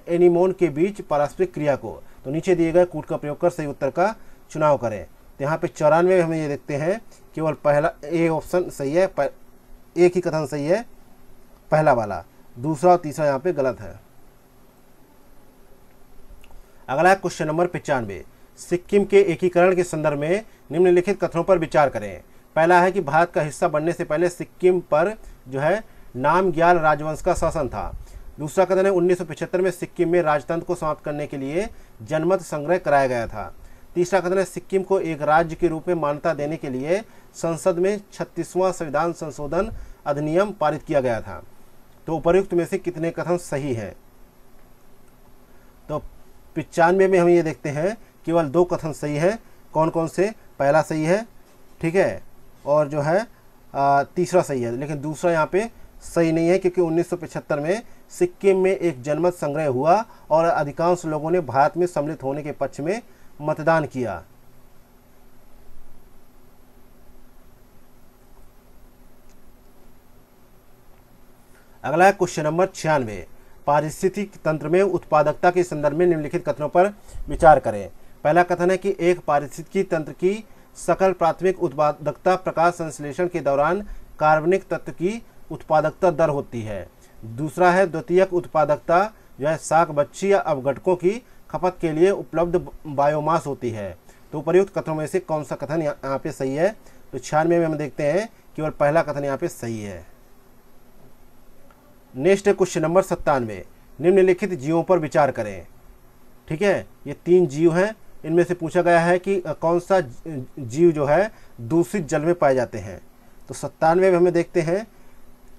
एनीमोन के बीच पारस्परिक क्रिया को। तो नीचे दिए गए कूट का प्रयोग कर सही उत्तर का चुनाव करें। तो यहाँ पे 94 हमें ये देखते हैं केवल पहला ए ऑप्शन सही है, एक ही कथन सही है, पहला वाला, दूसरा और तीसरा यहाँ पे गलत है। अगला है क्वेश्चन नंबर 95। सिक्किम के एकीकरण के संदर्भ में निम्नलिखित कथनों पर विचार करें। पहला है कि भारत का हिस्सा बनने से पहले सिक्किम पर जो है नामग्याल राजवंश का शासन था। दूसरा कथन है 1975 में सिक्किम में राजतंत्र को समाप्त करने के लिए जनमत संग्रह कराया गया था। तीसरा कथन है सिक्किम को एक राज्य के रूप में मान्यता देने के लिए संसद में 36वां संविधान संशोधन अधिनियम पारित किया गया था। तो उपर्युक्त में से कितने कथन सही हैं? तो 95 में हम ये देखते हैं केवल 2 कथन सही हैं। कौन कौन से? पहला सही है, ठीक है, और जो है तीसरा सही है, लेकिन दूसरा यहाँ पे सही नहीं है, क्योंकि 1975 में सिक्किम में एक जनमत संग्रह हुआ और अधिकांश लोगों ने भारत में सम्मिलित होने के पक्ष में मतदान किया। अगला है क्वेश्चन नंबर 96। पारिस्थितिक तंत्र में उत्पादकता के संदर्भ में निम्नलिखित कथनों पर विचार करें। पहला कथन है कि एक पारिस्थितिकी तंत्र की सकल प्राथमिक उत्पादकता प्रकाश संश्लेषण के दौरान कार्बनिक तत्व की उत्पादकता दर होती है। दूसरा है द्वितीयक उत्पादकता जो है शाक बच्ची या अवघटकों की खपत के लिए उपलब्ध बायोमास होती है। तो उपर्युक्त कथनों में से कौन सा कथन यहाँ पे सही है? तो 96 में हम देखते हैं केवल पहला कथन यहाँ पे सही है। नेक्स्ट है क्वेश्चन नंबर 97। निम्नलिखित जीवों पर विचार करें। ठीक है, ये 3 जीव हैं, इनमें से पूछा गया है कि कौन सा जीव जो है दूषित जल में पाए जाते हैं। तो 97 में हमें देखते हैं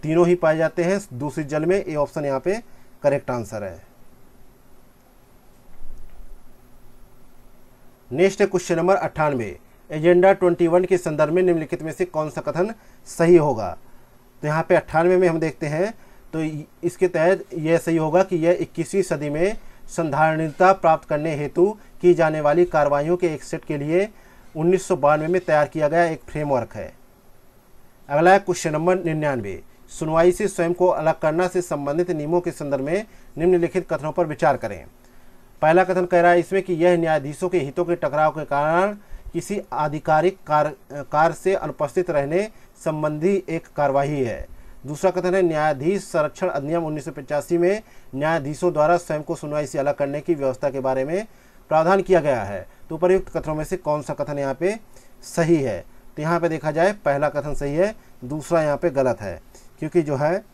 तीनों ही पाए जाते हैं दूषित जल में। ए ऑप्शन यहाँ पे करेक्ट आंसर है। नेक्स्ट है क्वेश्चन नंबर 98। एजेंडा 21 के संदर्भ में निम्नलिखित में से कौन सा कथन सही होगा? तो यहाँ पे 98 में हम देखते हैं तो इसके तहत यह सही होगा कि यह 21वीं सदी में संधारणीयता प्राप्त करने हेतु की जाने वाली कार्रवाइयों के एक सेट के लिए 1992 में तैयार किया गया एक फ्रेमवर्क है। अगला है क्वेश्चन नंबर 99। सुनवाई से स्वयं को अलग करना से संबंधित नियमों के संदर्भ में निम्नलिखित कथनों पर विचार करें। पहला कथन कह रहा है इसमें कि यह न्यायाधीशों के हितों के टकराव के कारण किसी आधिकारिक कार्य से अनुपस्थित रहने संबंधी एक कार्यवाही है। दूसरा कथन है न्यायाधीश संरक्षण अधिनियम 1985 में न्यायाधीशों द्वारा स्वयं को सुनवाई से अलग करने की व्यवस्था के बारे में प्रावधान किया गया है। तो उपर्युक्त कथनों में से कौन सा कथन यहाँ पे सही है? तो यहाँ पे देखा जाए पहला कथन सही है, दूसरा यहाँ पे गलत है, क्योंकि जो है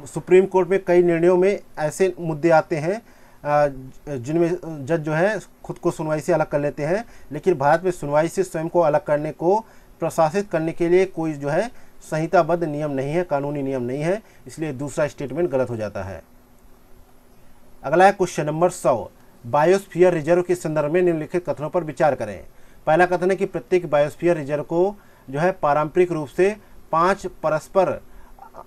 सुप्रीम कोर्ट में कई निर्णयों में ऐसे मुद्दे आते हैं जिनमें जज जो है खुद को सुनवाई से अलग कर लेते हैं, लेकिन भारत में सुनवाई से स्वयं को अलग करने को प्रशासित करने के लिए कोई जो है संहिताबद्ध नियम नहीं है, कानूनी नियम नहीं है, इसलिए दूसरा स्टेटमेंट गलत हो जाता है। अगला है क्वेश्चन नंबर 100। बायोस्फीयर रिजर्व के संदर्भ में निम्नलिखित कथनों पर विचार करें। पहला कथन है कि प्रत्येक बायोस्फीयर रिजर्व को जो है पारंपरिक रूप से 5 परस्पर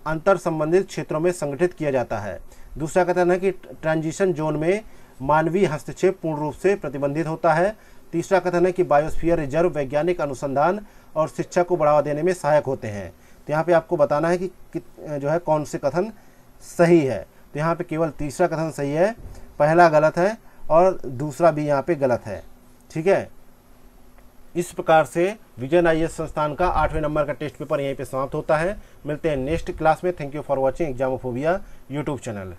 अंतर संबंधित क्षेत्रों में संगठित किया जाता है। दूसरा कथन है कि ट्रांजिशन जोन में मानवीय हस्तक्षेप पूर्ण रूप से प्रतिबंधित होता है। तीसरा कथन है कि बायोस्फीयर रिजर्व वैज्ञानिक अनुसंधान और शिक्षा को बढ़ावा देने में सहायक होते हैं। तो यहाँ पे आपको बताना है कि जो है कौन से कथन सही है। तो यहाँ पे केवल तीसरा कथन सही है, पहला गलत है और दूसरा भी यहाँ पे गलत है। ठीक है, इस प्रकार से विजन IAS संस्थान का 8वें नंबर का टेस्ट पेपर यहीं पे समाप्त होता है। मिलते हैं नेक्स्ट क्लास में। Thank you for watching Examophobia YouTube channel.